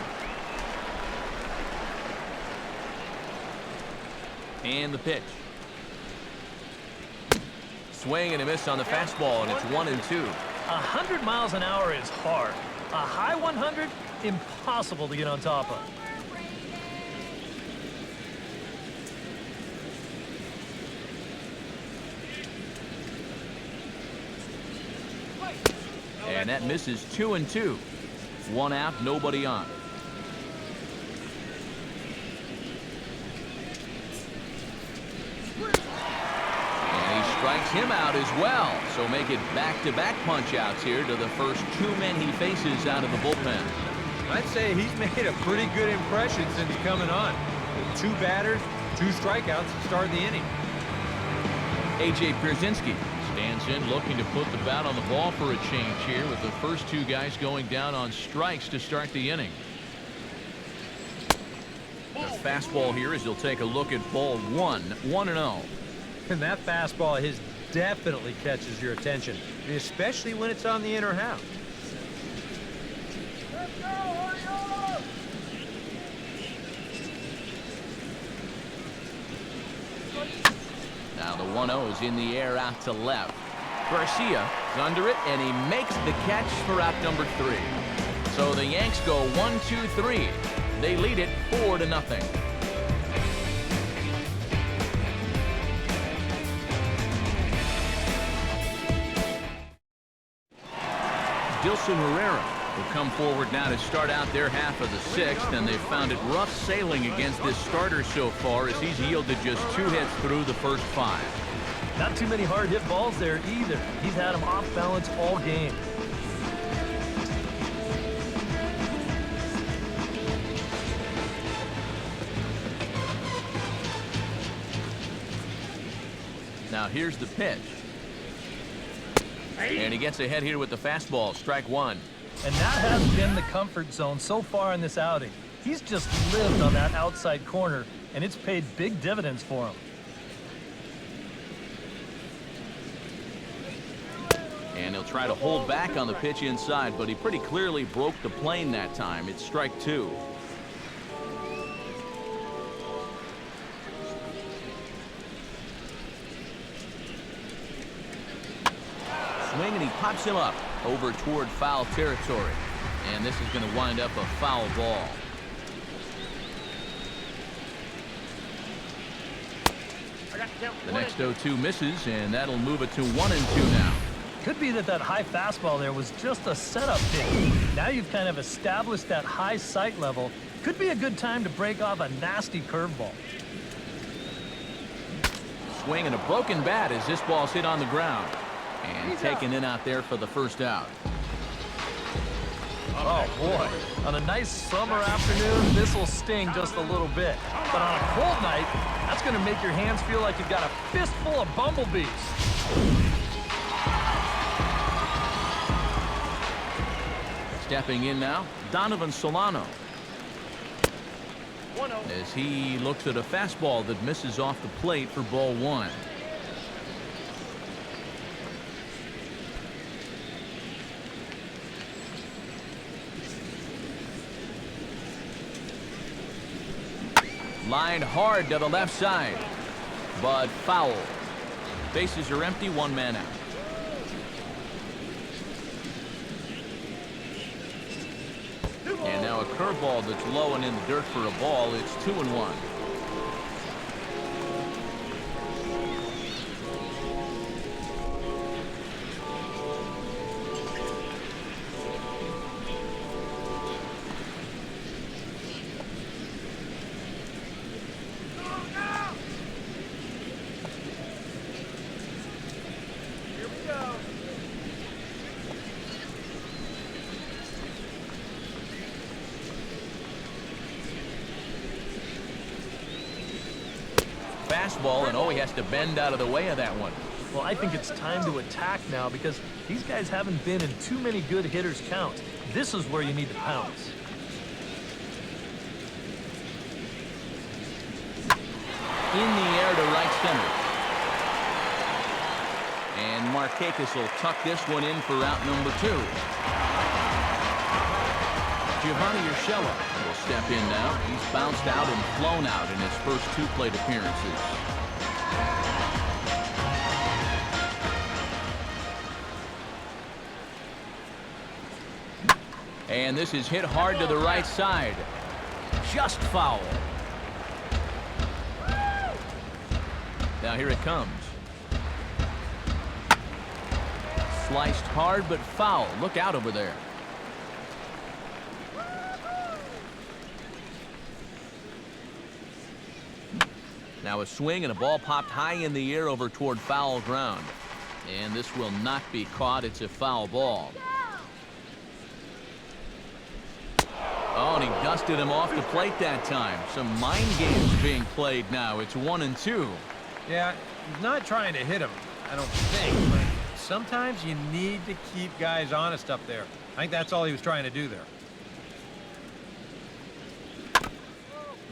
And the pitch. Swing and a miss on the fastball, and it's 1-2. 100 miles an hour is hard. A high 100, impossible to get on top of. And that misses 2-2. 1 out, nobody on. And he strikes him out as well. So make it back-to-back punch-outs here to the first 2 men he faces out of the bullpen. I'd say he's made a pretty good impression since coming on. 2 batters, 2 strikeouts to start the inning. A.J. Pierzynski stands in, looking to put the bat on the ball for a change here, with the first 2 guys going down on strikes to start the inning. The fastball here as he'll take a look at ball 1, 1-0. And that fastball of his definitely catches your attention, especially when it's on the inner half. Let's go, Orioles! Now the 1-0 is in the air out to left. Garcia is under it, and he makes the catch for out number 3. So the Yanks go 1-2-3. They lead it 4-0. Dilson Herrera will come forward now to start out their half of the 6th, and they've found it rough sailing against this starter so far as he's yielded just 2 hits through the first 5. Not too many hard hit balls there either. He's had them off balance all game. Now here's the pitch. And he gets ahead here with the fastball, strike 1. And that has been the comfort zone so far in this outing. He's just lived on that outside corner, and it's paid big dividends for him. And he'll try to hold back on the pitch inside, but he pretty clearly broke the plane that time. It's strike 2. Swing, and he pops him up over toward foul territory. And this is going to wind up a foul ball. The next 0-2 misses, and that'll move it to 1-2 now. Could be that high fastball there was just a setup pitch. Now you've kind of established that high sight level. Could be a good time to break off a nasty curveball. Swing and a broken bat as this ball's hit on the ground. And taken in out there for the first out. Oh, boy. On a nice summer afternoon, this will sting just a little bit. But on a cold night, that's going to make your hands feel like you've got a fistful of bumblebees. Stepping in now, Donovan Solano. As he looks at a fastball that misses off the plate for ball 1. Lined hard to the left side, but foul. Bases are empty, 1 man out. And now a curveball that's low and in the dirt for a ball. It's 2-1. Fastball, and oh, he has to bend out of the way of that one. Well, I think it's time to attack now because these guys haven't been in too many good hitters' counts. This is where you need to pounce. In the air to right center. And Markakis will tuck this one in for out number 2. Giovanni Urshela will step in now. He's bounced out and flown out in his first 2 plate appearances. And this is hit hard to the right side. Just foul. Now here it comes. Sliced hard but foul. Look out over there. Now a swing and a ball popped high in the air over toward foul ground. And this will not be caught. It's a foul ball. Oh, and he dusted him off the plate that time. Some mind games being played now. It's 1-2. Yeah, he's not trying to hit him, I don't think. But sometimes you need to keep guys honest up there. I think that's all he was trying to do there.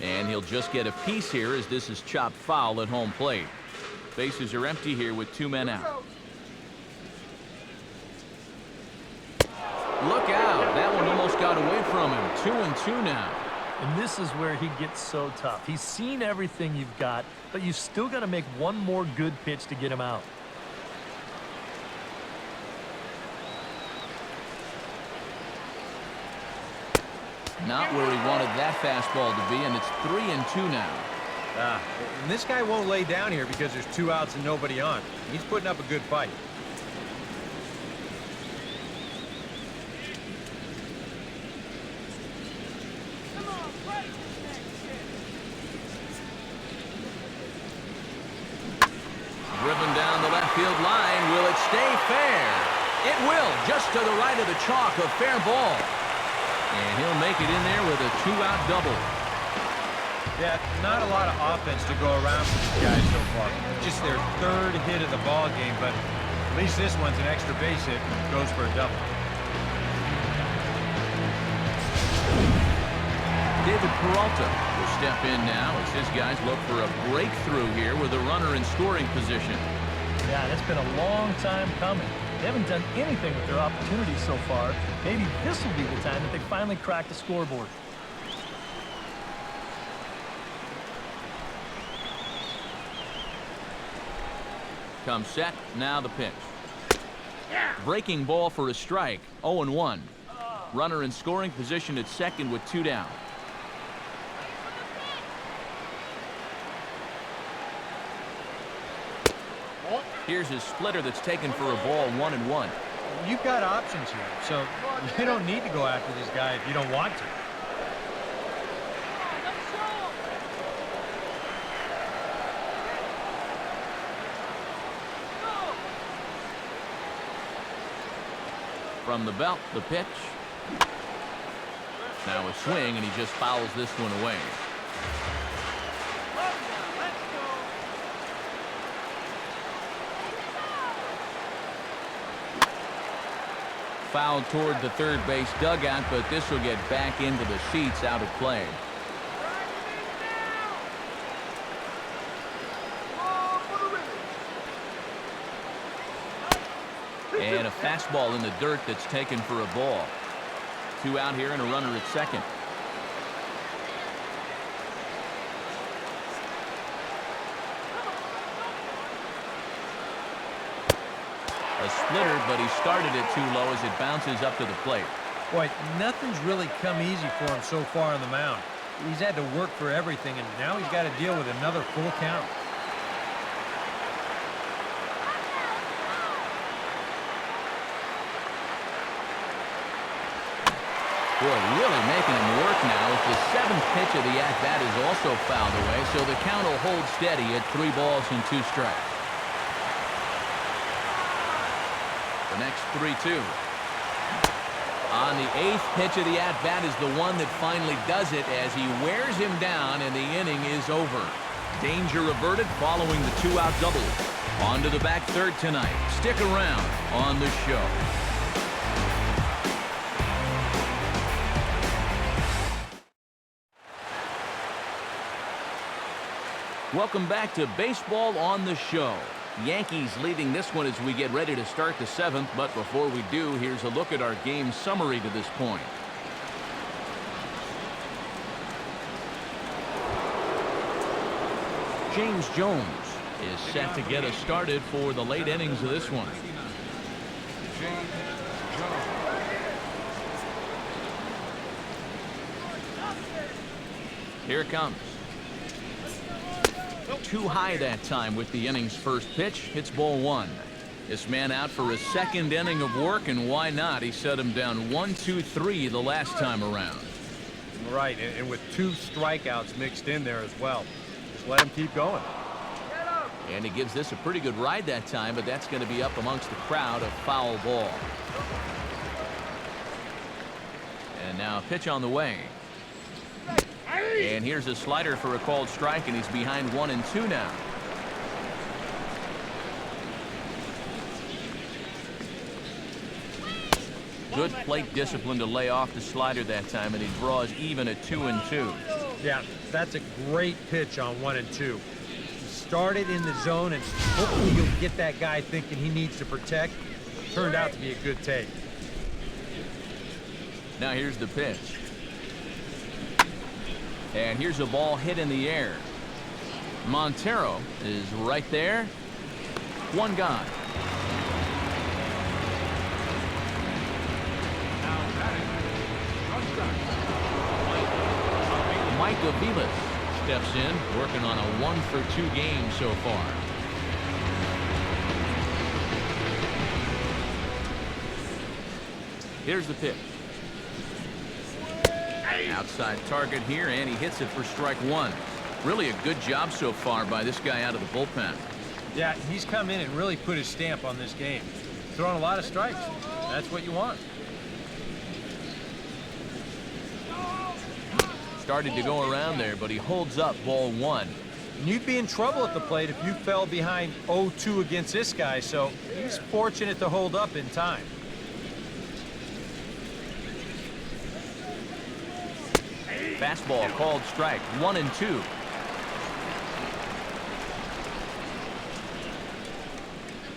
And he'll just get a piece here as this is chopped foul at home plate. Bases are empty here with 2 men out. Look out. That one almost got away from him. 2-2 now. And this is where he gets so tough. He's seen everything you've got, but you've still got to make one more good pitch to get him out. Not where he wanted that fastball to be, and it's 3-2 now. And this guy won't lay down here because there's 2 outs and nobody on. He's putting up a good fight. Driven down the left field line. Will it stay fair? It will, just to the right of the chalk. A fair ball. And he'll make it in there with a 2-out double. Yeah, not a lot of offense to go around for these guys so far. Just their 3rd hit of the ball game, but at least this one's an extra base hit and goes for a double. David Peralta will step in now as his guys look for a breakthrough here with a runner in scoring position. Yeah, it's been a long time coming. They haven't done anything with their opportunities so far. Maybe this will be the time that they finally crack the scoreboard. Comes set, now the pitch. Breaking ball for a strike, 0-1. Runner in scoring position at second with 2 down. Here's his splitter that's taken for a ball, 1-1. You've got options here, so you don't need to go after this guy if you don't want to. From the belt, the pitch. Now a swing, and he just fouls this one away. Foul toward the third base dugout, but this will get back into the seats out of play. And a fastball in the dirt that's taken for a ball. 2 out here and a runner at second. A splitter, but he started it too low as it bounces up to the plate. Boy, nothing's really come easy for him so far on the mound. He's had to work for everything, and now he's got to deal with another full count. Boy, really making him work now as the 7th pitch of the at-bat is also fouled away, so the count will hold steady at 3 balls and 2 strikes. The next 3-2. On the 8th pitch of the at-bat is the one that finally does it as he wears him down and the inning is over. Danger averted following the 2-out double. On to the back third tonight. Stick around on the show. Welcome back to Baseball on the Show. Yankees leading this one as we get ready to start the 7th, but before we do, here's a look at our game summary to this point. James Jones is set to get us started for the late innings of this one. Here it comes. Too high that time with the inning's first pitch. Hits ball one. This man out for his second inning of work, and why not? He set him down 1-2-3 the last time around. Right, and with 2 strikeouts mixed in there as well. Just let him keep going. And he gives this a pretty good ride that time, but that's going to be up amongst the crowd. A foul ball. And now a pitch on the way. And here's a slider for a called strike, and he's behind 1-2 now. Good plate discipline to lay off the slider that time, and he draws even at 2-2. Yeah, that's a great pitch on 1-2. Started in the zone, and hopefully you'll get that guy thinking he needs to protect. Turned out to be a good take. Now here's the pitch. And here's a ball hit in the air. Montero is right there. One gone. Mike Aviles steps in, working on a 1-for-2 game so far. Here's the pitch. Outside target here, and he hits it for strike one. Really a good job so far by this guy out of the bullpen. Yeah, he's come in and really put his stamp on this game. Throwing a lot of strikes. That's what you want. Started to go around there, but he holds up ball one. And you'd be in trouble at the plate if you fell behind 0-2 against this guy, so he's fortunate to hold up in time. Fastball called strike, 1-2.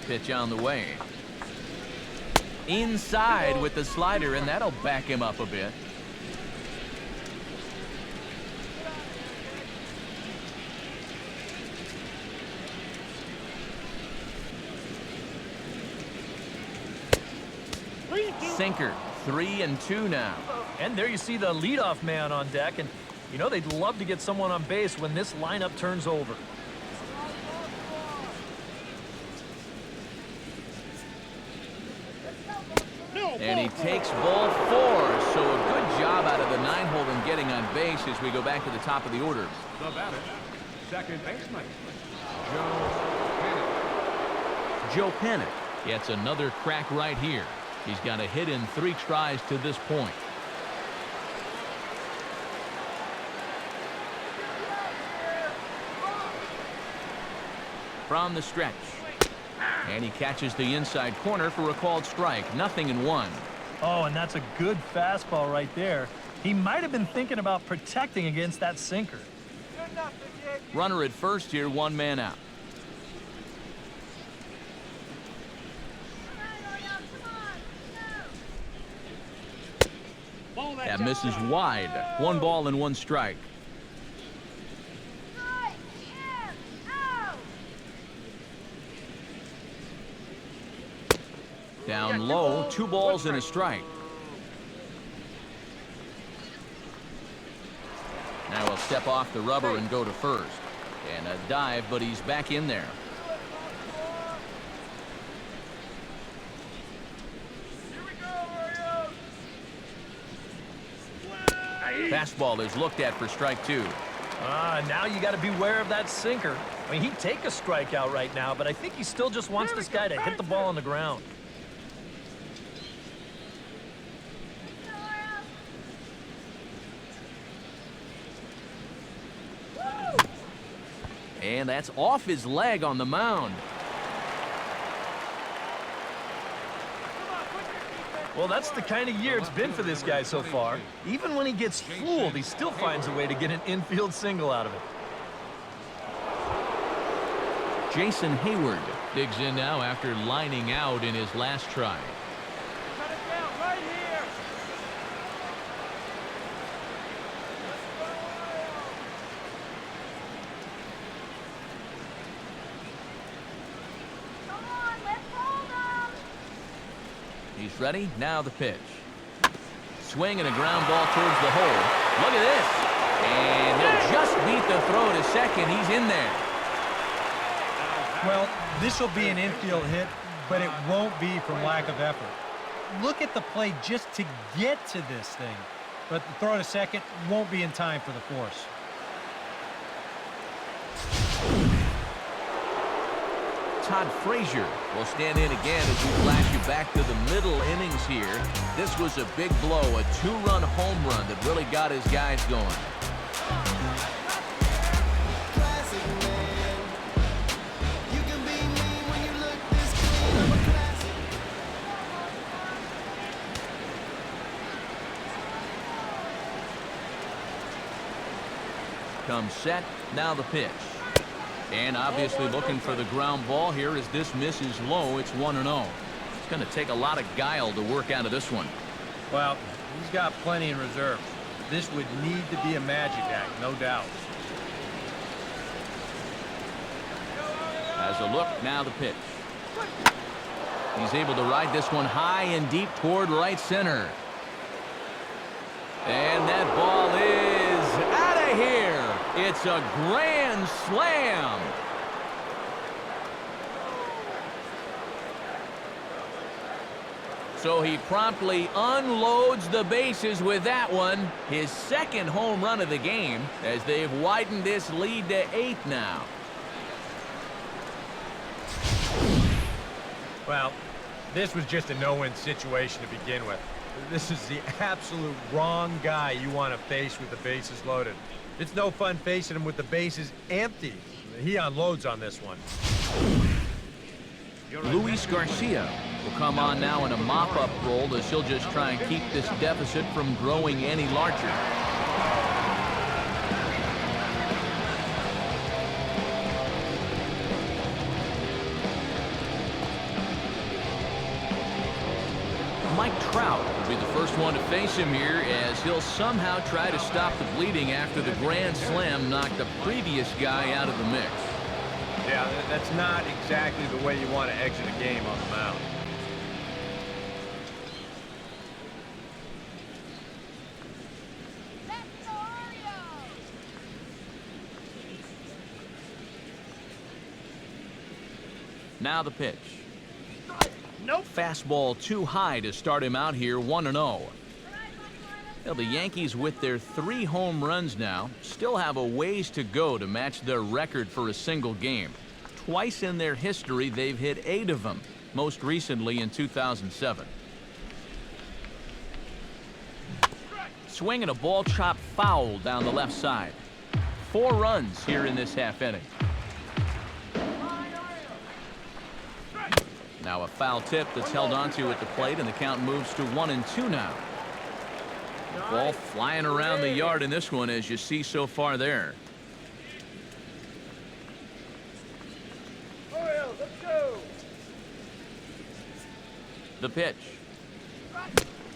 Pitch on the way. Inside with the slider, and that'll back him up a bit. Sinker, 3-2 now. And there you see the leadoff man on deck, and you know they'd love to get someone on base when this lineup turns over. And he takes ball four, so a good job out of the 9-hole in getting on base as we go back to the top of the order. The batter, second baseman, Joe Panic gets another crack right here. He's got a hit in 3 tries to this point. From the stretch. And he catches the inside corner for a called strike. 0-1. Oh, and that's a good fastball right there. He might have been thinking about protecting against that sinker. Runner at first here, 1 man out. That misses wide. 1 ball and 1 strike. Down low, 2 balls and a strike. Now he'll step off the rubber and go to first. And a dive, but he's back in there. Fastball is looked at for strike 2. Now you got to beware of that sinker. I mean, he'd take a strikeout right now, but I think he still just wants this guy to hit the ball on the ground. And that's off his leg on the mound. Well, that's the kind of year it's been for this guy so far. Even when he gets fooled, he still finds a way to get an infield single out of it. Jason Hayward digs in now after lining out in his last try. Cut it down right here. He's ready. Now the pitch. Swing and a ground ball towards the hole. Look at this. And he'll just beat the throw to second. He's in there. Well, this will be an infield hit, but it won't be from lack of effort. Look at the play just to get to this thing. But the throw to second won't be in time for the force. Todd Frazier will stand in again as we flash you back to the middle innings here. This was a big blow, a two-run home run that really got his guys going. Comes set, now the pitch. And obviously looking for the ground ball here as this misses low. It's 1-0. It's going to take a lot of guile to work out of this one. Well, he's got plenty in reserve. This would need to be a magic act, no doubt. As a look, now the pitch. He's able to ride this one high and deep toward right center. And that ball is out of here. It's a grand slam. So he promptly unloads the bases with that one. His second home run of the game as they've widened this lead to 8 now. Well, this was just a no-win situation to begin with. This is the absolute wrong guy you want to face with the bases loaded. It's no fun facing him with the bases empty. He unloads on this one. Luis Garcia will come on now in a mop-up role as he'll just try and keep this deficit from growing any larger. Mike Trout will be the first one to face him here as he'll somehow try to stop the bleeding after the grand slam knocked the previous guy out of the mix. Yeah, that's not exactly the way you want to exit a game on the mound. Now the pitch. Nope. Fastball too high to start him out here, 1-0. Well, the Yankees, with their 3 home runs now, still have a ways to go to match their record for a single game. Twice in their history, they've hit 8 of them, most recently in 2007. Swing and a ball chopped foul down the left side. 4 runs here in this half inning. Now a foul tip that's held onto at the plate, and the count moves to 1-2 now. Ball flying around the yard in this one, as you see so far there. Orioles, let's go. The pitch.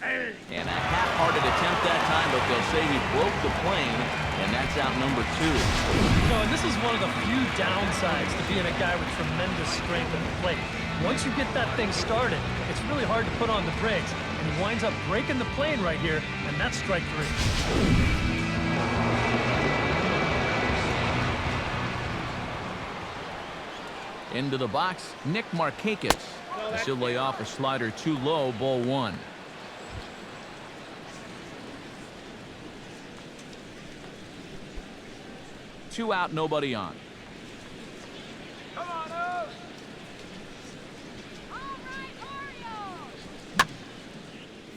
And a half-hearted attempt that time, but they'll say he broke the plane, and that's out number 2. You know, and this is one of the few downsides to being a guy with tremendous strength at the plate. Once you get that thing started, it's really hard to put on the brakes, and he winds up breaking the plane right here, and that's strike 3. Into the box, Nick Markakis. He'll lay off a slider too low, ball 1. Two out, nobody on. Come on, O's. All right, Orioles.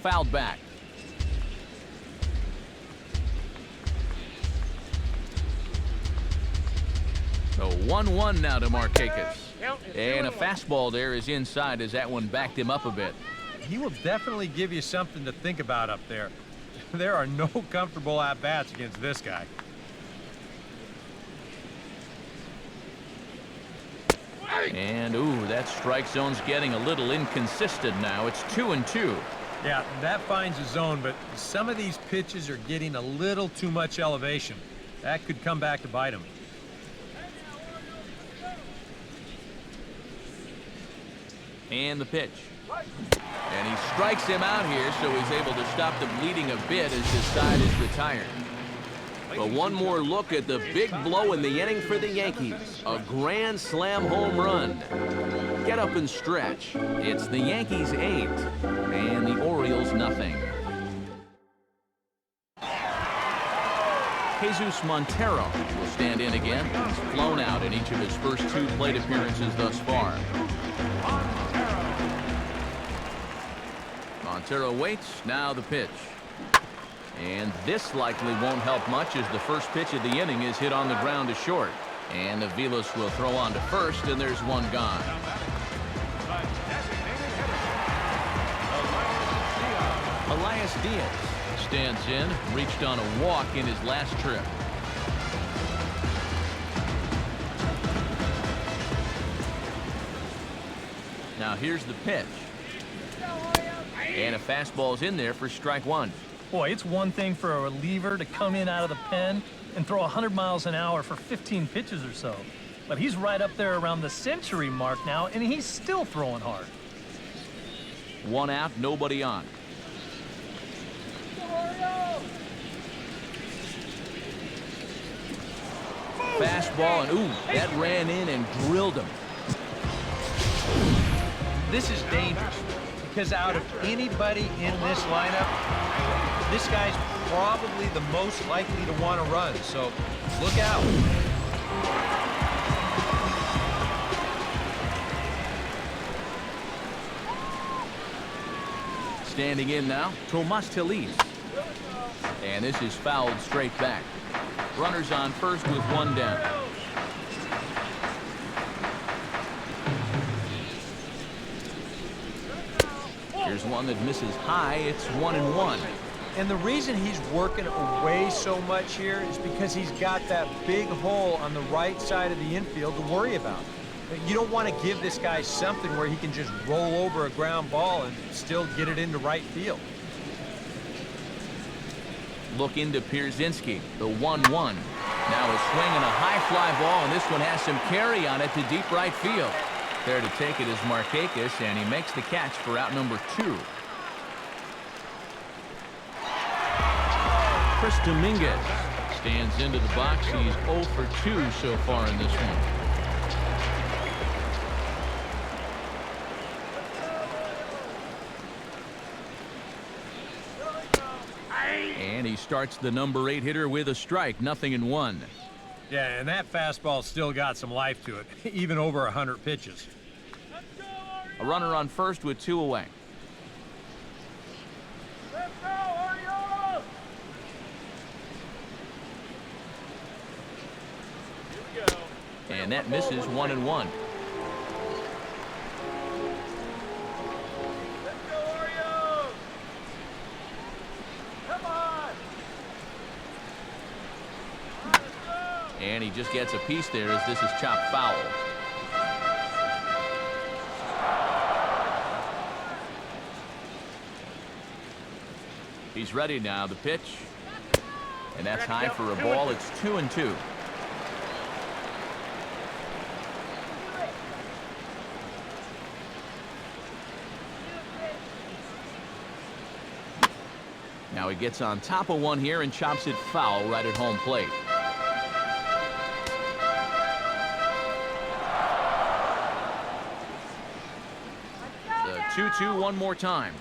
Fouled back. So 1-1 now to Markakis. And a fastball there is inside as that one backed him up a bit. He will definitely give you something to think about up there. There are no comfortable at-bats against this guy. And, ooh, that strike zone's getting a little inconsistent now. It's 2-2. Yeah, that finds a zone, but some of these pitches are getting a little too much elevation. That could come back to bite him. And the pitch. And he strikes him out here, so he's able to stop the bleeding a bit as his side is retired. But one more look at the big blow in the inning for the Yankees. A grand slam home run. Get up and stretch. It's the Yankees 8 and the Orioles nothing. Jesus Montero will stand in again. He's flown out in each of his first 2 plate appearances thus far. Montero waits. Now the pitch. And this likely won't help much as the first pitch of the inning is hit on the ground to short. And Aviles will throw on to first, and there's one gone. Elias Diaz stands in, reached on a walk in his last trip. Now here's the pitch. And a fastball's in there for strike 1. Boy, it's one thing for a reliever to come in out of the pen and throw 100 miles an hour for 15 pitches or so. But he's right up there around the century mark now, and he's still throwing hard. 1 out, nobody on. Fastball, and ooh, that ran in and drilled him. This is dangerous because out of anybody in this lineup, this guy's probably the most likely to want to run, so look out. Standing in now, Tomas Telis. And this is fouled straight back. Runners on first with 1 down. Here's one that misses high. It's 1-1. And the reason he's working away so much here is because he's got that big hole on the right side of the infield to worry about. You don't want to give this guy something where he can just roll over a ground ball and still get it into right field. Look into Pierzynski, the 1-1. Now a swing and a high fly ball, and this one has some carry on it to deep right field. There to take it is Markakis, and he makes the catch for out number 2. Chris Dominguez stands into the box. He's 0 for 2 so far in this one. And he starts the number 8 hitter with a strike, 0-1. Yeah, and that fastball still got some life to it, even over 100 pitches. A runner on first with 2 away. Let's go, Orioles! Here we go. And that misses 1-1. Let's go, Orioles! Come on! Let's go! And he just gets a piece there as this is chopped foul. He's ready now, the pitch. And that's high for a ball. It's 2-2. Now he gets on top of one here and chops it foul right at home plate. The 2-2 one more time.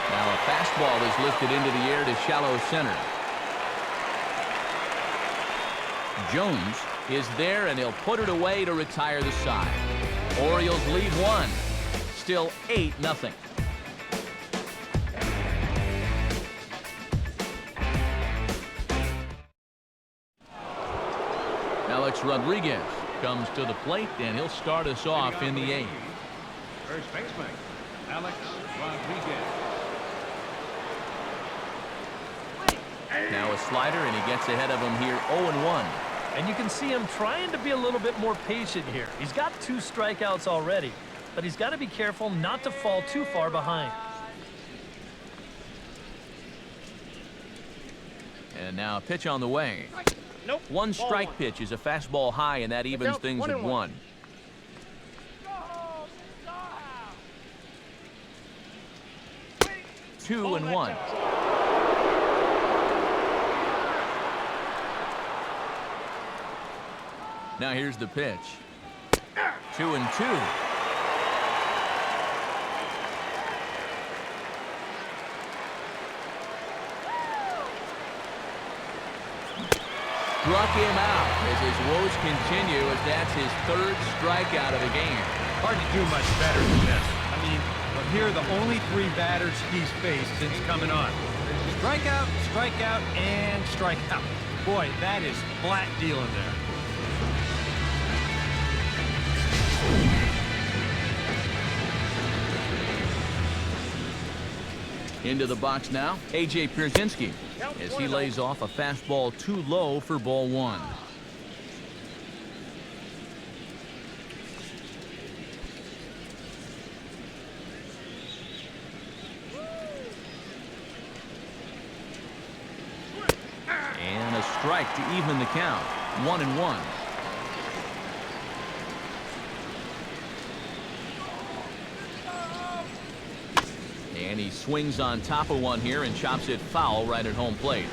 Now a fastball is lifted into the air to shallow center. Jones is there, and he'll put it away to retire the side. Orioles lead 1. Still 8-0. Alex Rodriguez comes to the plate, and he'll start us off in the 8th. First baseman, Alex Rodriguez. Now a slider, and he gets ahead of him here 0-1. And you can see him trying to be a little bit more patient here. He's got 2 strikeouts already, but he's got to be careful not to fall too far behind. And now a pitch on the way. Nope. 1 strike pitch is a fastball high, and that evens things at 1. Go home, go home. 2-1. Now here's the pitch. 2-2. Struck him out as his woes continue, as that's his 3rd strikeout of the game. Hard to do much better than this. I mean, well, here are the only 3 batters he's faced since coming on. Strikeout, strikeout, and strikeout. Boy, that is flat dealing there. Into the box now, A.J. Pierzynski, as he lays off a fastball too low for ball 1. And a strike to even the count. 1-1. And he swings on top of one here and chops it foul right at home plate.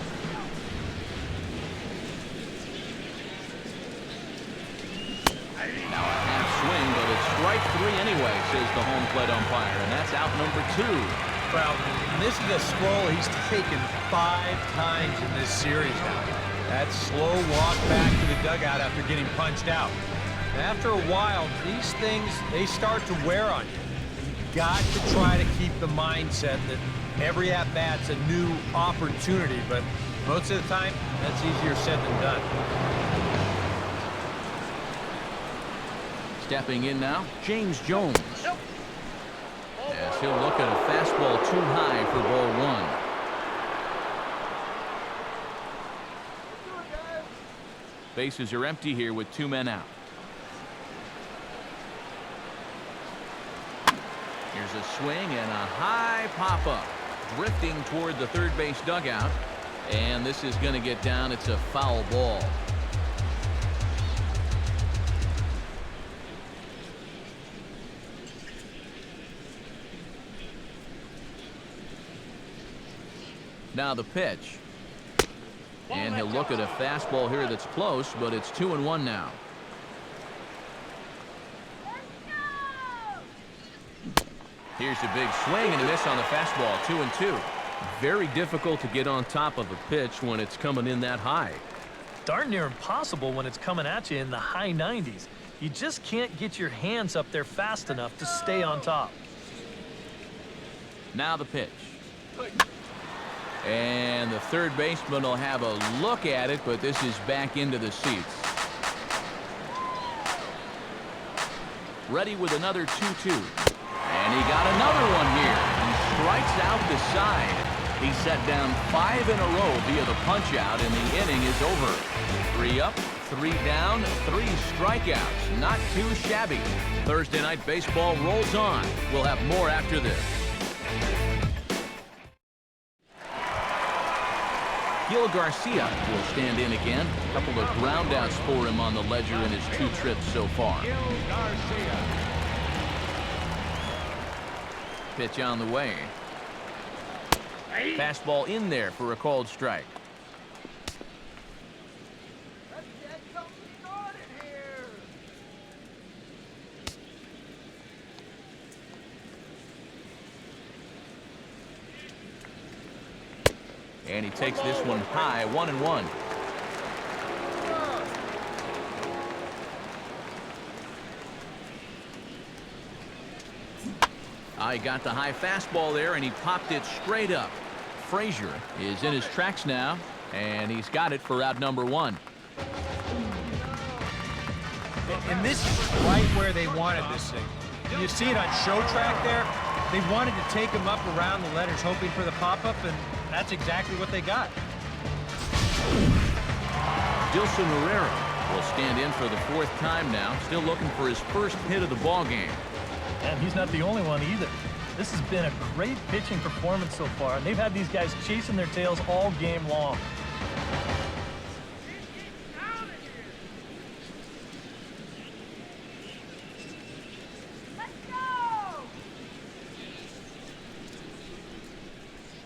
Now a half swing, but it's strike 3 anyway, says the home plate umpire, and that's out number 2. Well, this is a stroll he's taken 5 times in this series now. That slow walk back to the dugout after getting punched out. And after a while, these things, they start to wear on you. Got to try to keep the mindset that every at-bat's a new opportunity, but most of the time, that's easier said than done. Stepping in now, James Jones. As he'll look at a fastball too high for ball 1. Bases are empty here with 2 men out. Here's a swing and a high pop-up, drifting toward the 3rd base dugout. And this is going to get down. It's a foul ball. Now the pitch. And he'll look at a fastball here that's close, but it's 2-1 now. Here's a big swing and a miss on the fastball. 2-2. Very difficult to get on top of a pitch when it's coming in that high. Darn near impossible when it's coming at you in the high 90s. You just can't get your hands up there fast enough to stay on top. Now the pitch. And the 3rd baseman will have a look at it, but this is back into the seats. Ready with another 2-2. And he got another one here. He strikes out the side. He set down 5 in a row via the punch-out, and the inning is over. 3 up, 3 down, 3 strikeouts. Not too shabby. Thursday Night Baseball rolls on. We'll have more after this. Gil Garcia will stand in again. A couple of groundouts for him on the ledger in his 2 trips so far. Gil Garcia. Pitch on the way. Fastball in there for a called strike. Let's get something started here. And he takes this one high, 1-1. He got the high fastball there, and he popped it straight up. Frazier is in his tracks now, and he's got it for out number 1. And this is right where they wanted this thing. You see it on show track there? They wanted to take him up around the letters, hoping for the pop-up, and that's exactly what they got. Dilson Herrera will stand in for the 4th time now, still looking for his first hit of the ball game. And he's not the only one either. This has been a great pitching performance so far, and they've had these guys chasing their tails all game long. Let's go!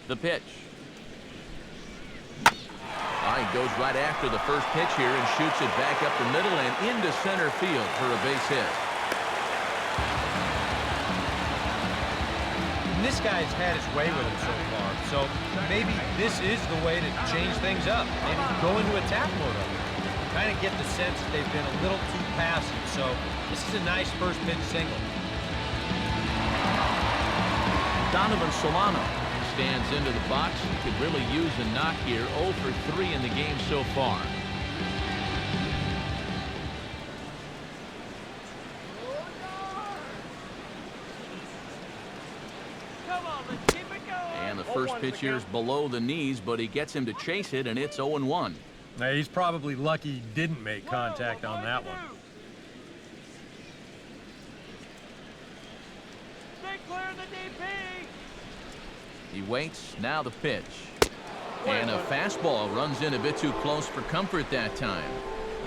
The pitch. He goes right after the first pitch here and shoots it back up the middle and into center field for a base hit. And this guy's had his way with him so far, so maybe this is the way to change things up. Maybe go into attack mode on him. Kind of get the sense that they've been a little too passive, so this is a nice first pitch single. Donovan Solano stands into the box. Could really use a knock here. 0 for 3 in the game so far. Come on, let's keep it going. And the first pitch here is below the knees, but he gets him to chase it, and it's 0-1. Now, he's probably lucky he didn't make contact on that one. Stay clear of the DP. He waits. Now the pitch. And a fastball runs in a bit too close for comfort that time.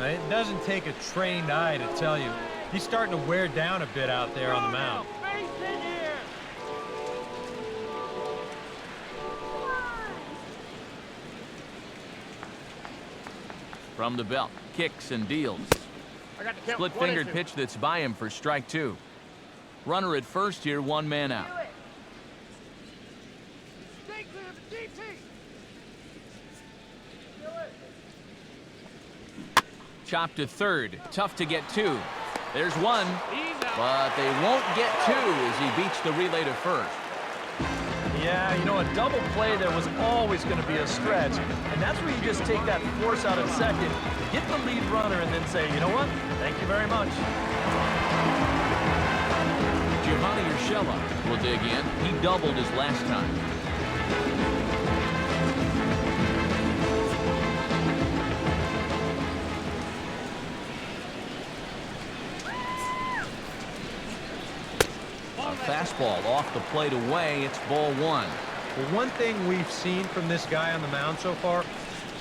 It doesn't take a trained eye to tell you. He's starting to wear down a bit out there on the mound. Base hit here. From the belt. Kicks and deals. Split-fingered pitch that's by him for strike 2. Runner at first here, 1 man out. Stay clear of the DP. Chopped to third. Tough to get 2. There's 1. But they won't get 2 as he beats the relay to first. Yeah, you know, a double play there was always going to be a stretch. And that's where you just take that force out of second, get the lead runner, and then say, you know what? Thank you very much. Giovanni Urshela will dig in. He doubled his last time. A fastball off the plate away. It's ball 1. Well, one thing we've seen from this guy on the mound so far,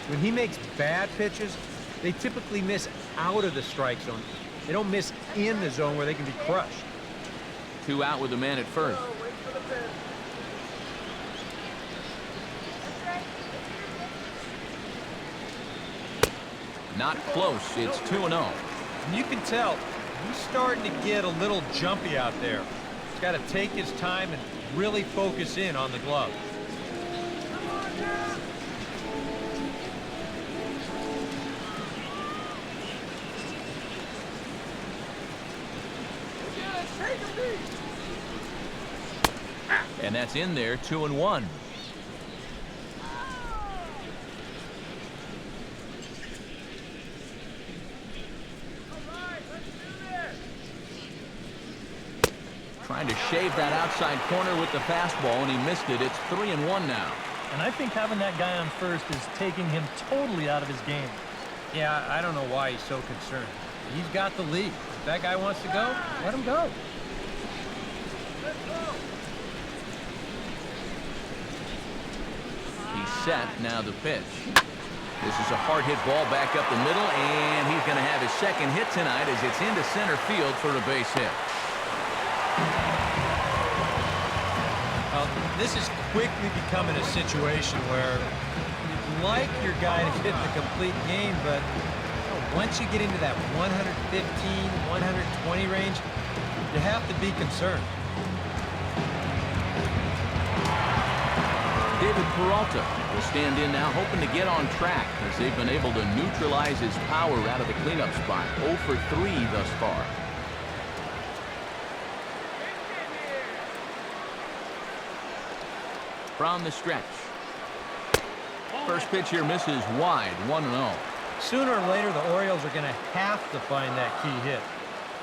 when he makes bad pitches, they typically miss out of the strike zone. They don't miss in the zone where they can be crushed. 2 out with the man at first. Not close. It's 2-0. And you can tell he's starting to get a little jumpy out there. He's got to take his time and really focus in on the glove. And that's in there, 2-1. Trying to shave that outside corner with the fastball, and he missed it. It's 3-1 now. And I think having that guy on first is taking him totally out of his game. Yeah, I don't know why he's so concerned. He's got the lead. If that guy wants to go, let him go. He's set. Now the pitch. This is a hard hit ball back up the middle, and he's going to have his second hit tonight as it's into center field for a base hit. Well, this is quickly becoming a situation where you'd like your guy to hit the complete game, but once you get into that 115, 120 range, you have to be concerned. David Peralta will stand in now, hoping to get on track as they've been able to neutralize his power out of the cleanup spot. 0 for 3 thus far. From the stretch. First pitch here misses wide, 1-0. Sooner or later, the Orioles are going to have to find that key hit.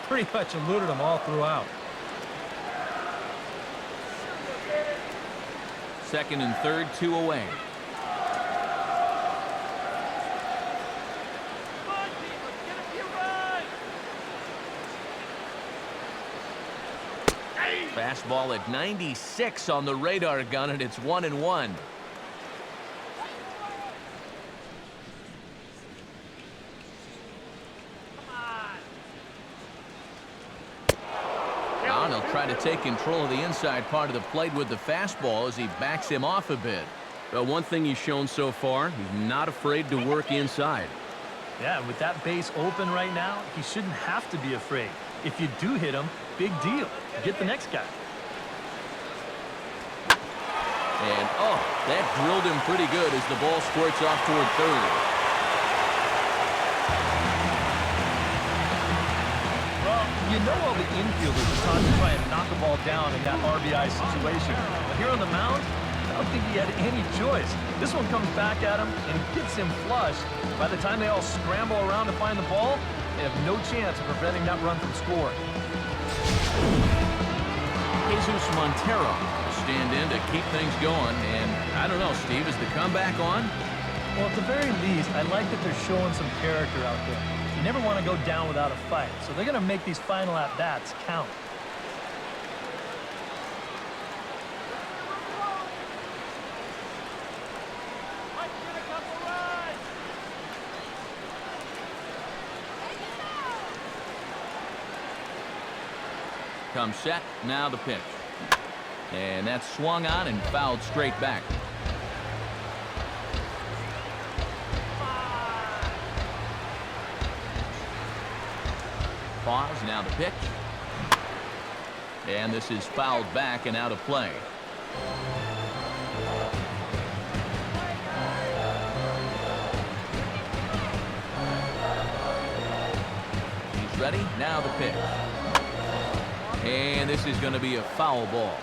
Pretty much eluded them all throughout. Second and third, 2 away. Fastball at 96 on the radar gun, and it's 1-1. now, and he'll try to take control of the inside part of the plate with the fastball as he backs him off a bit. Well, one thing he's shown so far, he's not afraid to work inside. Yeah, with that base open right now, he shouldn't have to be afraid. If you do hit him, big deal. Get the next guy. And, oh, that drilled him pretty good as the ball squirts off toward third. Well, you know all the infielders are trying to try and knock the ball down in that RBI situation. But here on the mound, I don't think he had any choice. This one comes back at him and gets him flush. By the time they all scramble around to find the ball, they have no chance of preventing that run from scoring. Jesus Montero will stand in to keep things going. And I don't know, Steve, is the comeback on? Well, at the very least, I like that they're showing some character out there. You never want to go down without a fight, so they're going to make these final at-bats count. Comes set, now the pitch. And that's swung on and fouled straight back. Pause, now the pitch. And this is fouled back and out of play. He's ready, now the pitch. And this is going to be a foul ball.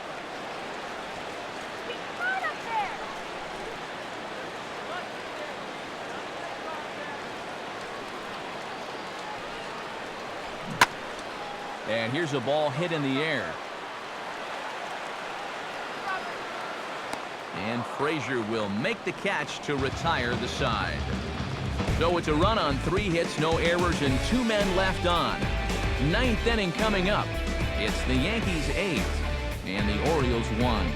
And here's a ball hit in the air. And Frazier will make the catch to retire the side. So it's a run on 3 hits, no errors, and 2 men left on. 9th inning coming up. It's the Yankees 8 and the Orioles 1.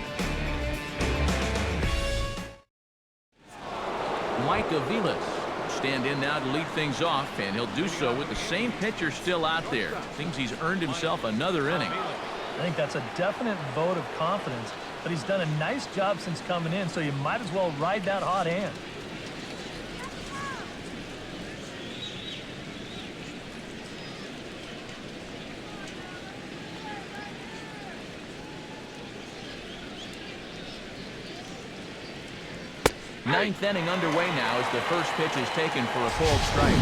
Mike Aviles stand in now to lead things off, and he'll do so with the same pitcher still out there. Seems he's earned himself another inning. I think that's a definite vote of confidence, but he's done a nice job since coming in, so you might as well ride that hot hand. Ninth inning underway now as the first pitch is taken for a called strike.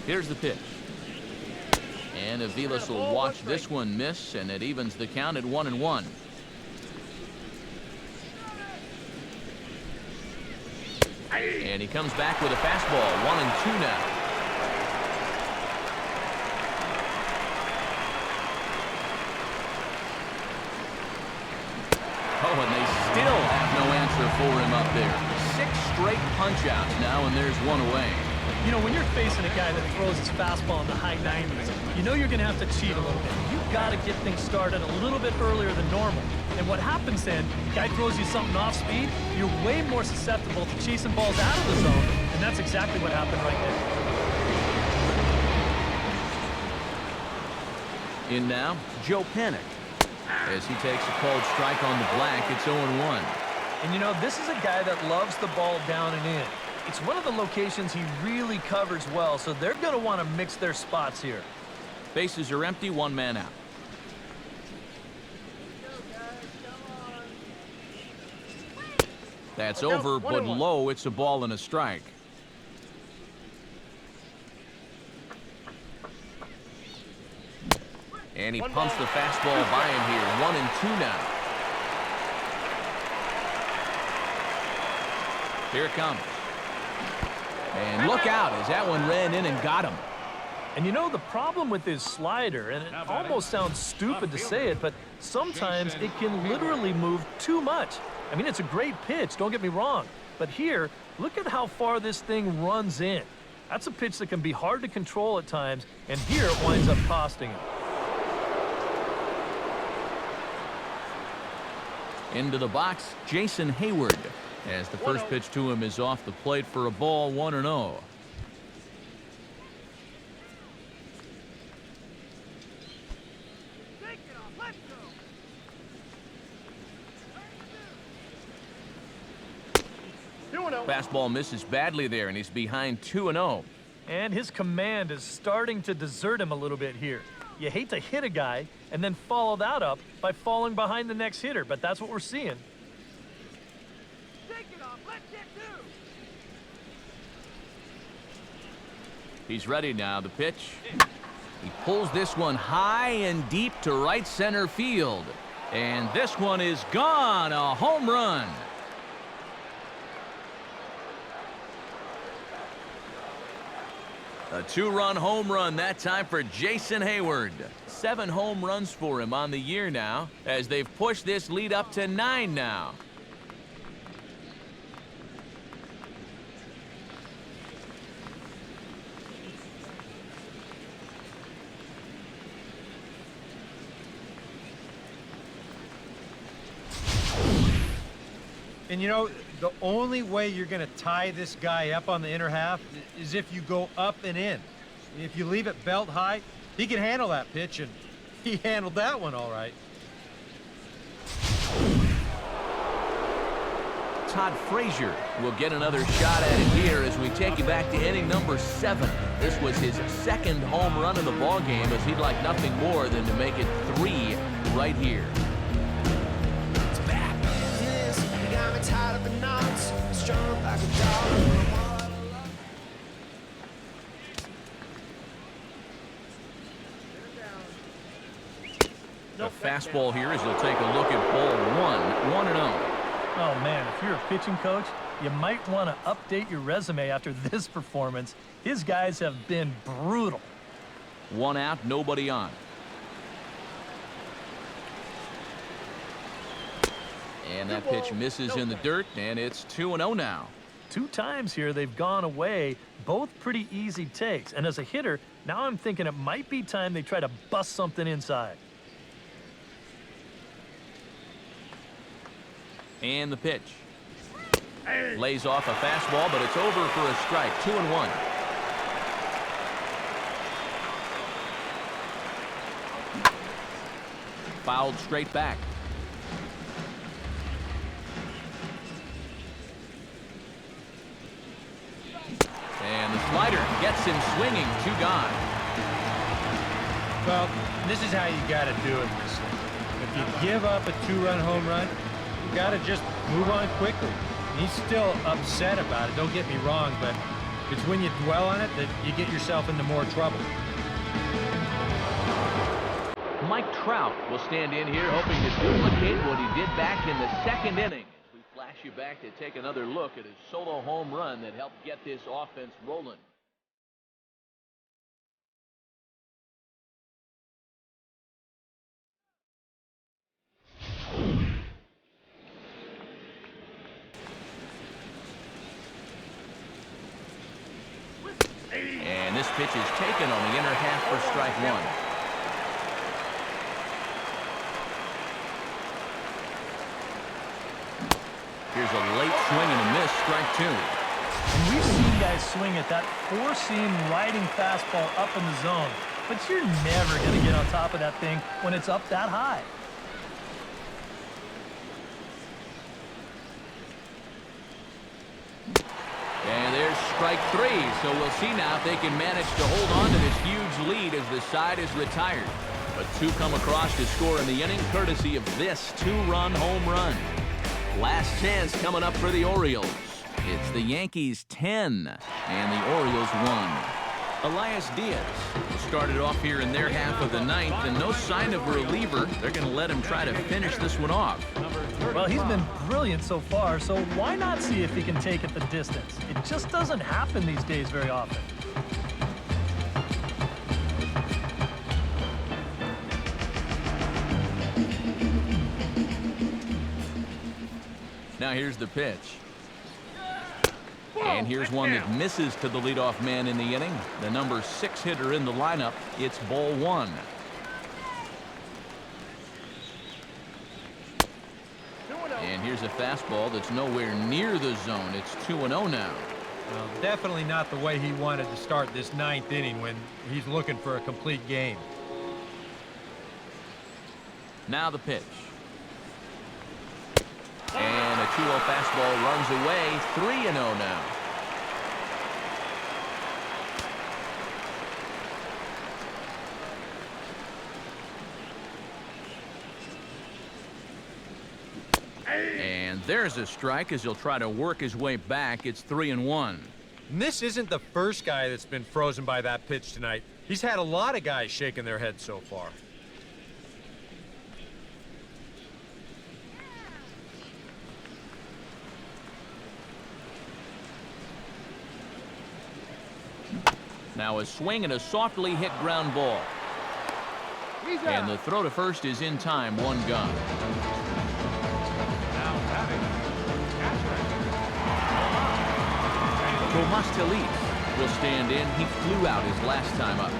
Here's the pitch. And Aviles will watch this one miss, and it evens the count at 1-1. And he comes back with a fastball, 1-2 now. Oh, and they still have no answer for him up there. 6 straight punch-outs now, and there's 1 away. You know, when you're facing a guy that throws his fastball in the high 90s, you know you're going to have to cheat a little bit. You've got to get things started a little bit earlier than normal. And what happens then, guy throws you something off speed, you're way more susceptible to chasing balls out of the zone, and that's exactly what happened right there. In now, Joe Panik. As he takes a called strike on the black, it's 0-1. And you know, this is a guy that loves the ball down and in. It's one of the locations he really covers well, so they're going to want to mix their spots here. Bases are empty, 1 man out. That's over, but low. It's a ball and a strike. And he pumps the fastball by him here. 1-2 now. Here it comes. And look out as that one ran in and got him. And you know, the problem with his slider, and it almost sounds stupid to say it, but sometimes it can literally move too much. I mean, it's a great pitch, don't get me wrong. But here, look at how far this thing runs in. That's a pitch that can be hard to control at times, and here it winds up costing him. Into the box, Jason Hayward, as the first pitch to him is off the plate for a ball, 1-0. Take it off. Let's go. Fastball misses badly there, and he's behind 2-0. And his command is starting to desert him a little bit here. You hate to hit a guy and then follow that up by falling behind the next hitter, but that's what we're seeing. Take it off. Let's get two. He's ready now. The pitch. He pulls this one high and deep to right center field. And this one is gone. A home run. A 2-run home run that time for Jason Hayward. 7 home runs for him on the year now, as they've pushed this lead up to 9 now. And you know, the only way you're going to tie this guy up on the inner half is if you go up and in. If you leave it belt high, he can handle that pitch, and he handled that one all right. Todd Frazier will get another shot at it here as we take you back to inning number 7. This was his second home run of the ball game, as he'd like nothing more than to make it 3 right here. Tied up in knots, strung like a dog. The fastball here as he'll take a look at ball 1, 1-0. Oh, man, if you're a pitching coach, you might want to update your resume after this performance. His guys have been brutal. 1 out, nobody on. And that pitch misses in the dirt, and it's 2-0 now. 2 times here they've gone away, both pretty easy takes. And as a hitter, now I'm thinking it might be time they try to bust something inside. And the pitch. Lays off a fastball, but it's over for a strike. 2-1. Fouled straight back. And the slider gets him swinging. 2 gone. Well, this is how you got to do it. If you give up a 2-run home run, you got to just move on quickly. He's still upset about it, don't get me wrong, but it's when you dwell on it that you get yourself into more trouble. Mike Trout will stand in here hoping to duplicate what he did back in the 2nd inning. We flash you back to take another look at his solo home run that helped get this offense rolling. And this pitch is taken on the inner half for strike 1. Here's a late swing and a miss, strike 2. And we've seen guys swing at that 4-seam riding fastball up in the zone, but you're never going to get on top of that thing when it's up that high. And there's strike 3, so we'll see now if they can manage to hold on to this huge lead as the side is retired. But 2 come across to score in the inning, courtesy of this 2-run home run. Last chance coming up for the Orioles. It's the Yankees 10 and the Orioles 1. Elias Diaz started off here in their half of the 9th, and no sign of a reliever. They're going to let him try to finish this one off. Well, he's been brilliant so far, so why not see if he can take it the distance? It just doesn't happen these days very often. Now here's the pitch. And here's one that misses to the leadoff man in the inning. The number 6 hitter in the lineup. It's ball 1. here's a fastball that's nowhere near the zone. It's 2-0 now. Well, definitely not the way he wanted to start this 9th inning when he's looking for a complete game. Now the pitch. And a 2-0 fastball runs away. 3-0 now. And there's a strike as he'll try to work his way back. It's 3-1. And this isn't the first guy that's been frozen by that pitch tonight. He's had a lot of guys shaking their heads so far. Now a swing and a softly hit ground ball. And the throw to first is in time. 1 gun. Tomas Telis will stand in. He flew out his last time up.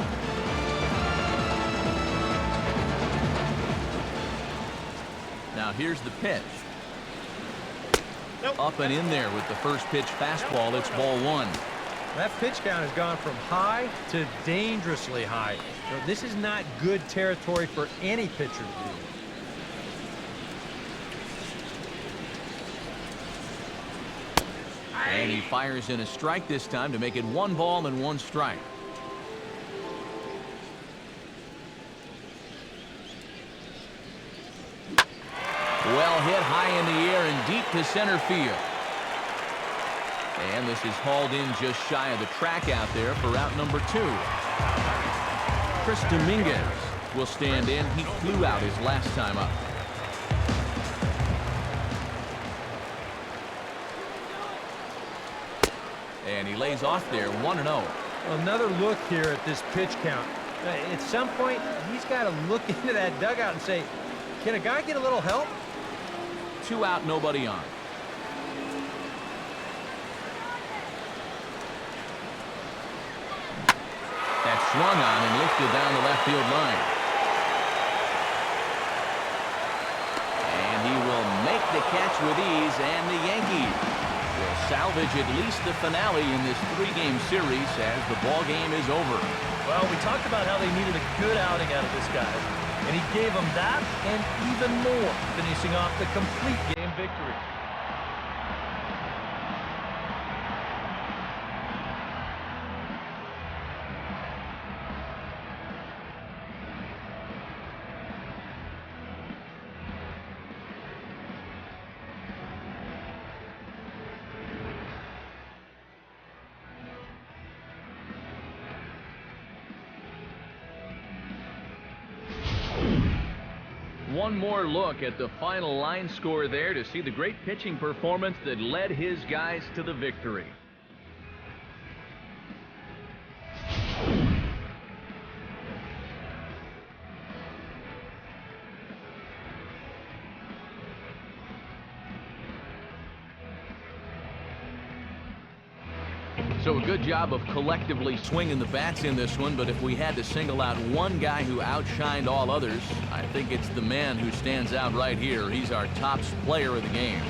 Now here's the pitch. Up and in there with the first pitch fastball. It's ball 1. That pitch count has gone from high to dangerously high. So this is not good territory for any pitcher to do. And he fires in a strike this time to make it 1 ball and 1 strike. Well hit high in the air and deep to center field. And this is hauled in just shy of the track out there for out number 2. Chris Dominguez will stand in. He flew out his last time up. And he lays off there. 1-0. Another look here at this pitch count. At some point, he's got to look into that dugout and say, can a guy get a little help? 2 out, nobody on. That's swung on and lifted down the left field line. And he will make the catch with ease, and the Yankees will salvage at least the finale in this 3-game series as the ball game is over. Well, we talked about how they needed a good outing out of this guy, and he gave them that and even more, finishing off the complete game victory. One more look at the final line score there to see the great pitching performance that led his guys to the victory. So a good job of collectively swinging the bats in this one, but if we had to single out one guy who outshined all others, I think it's the man who stands out right here. He's our top player of the game.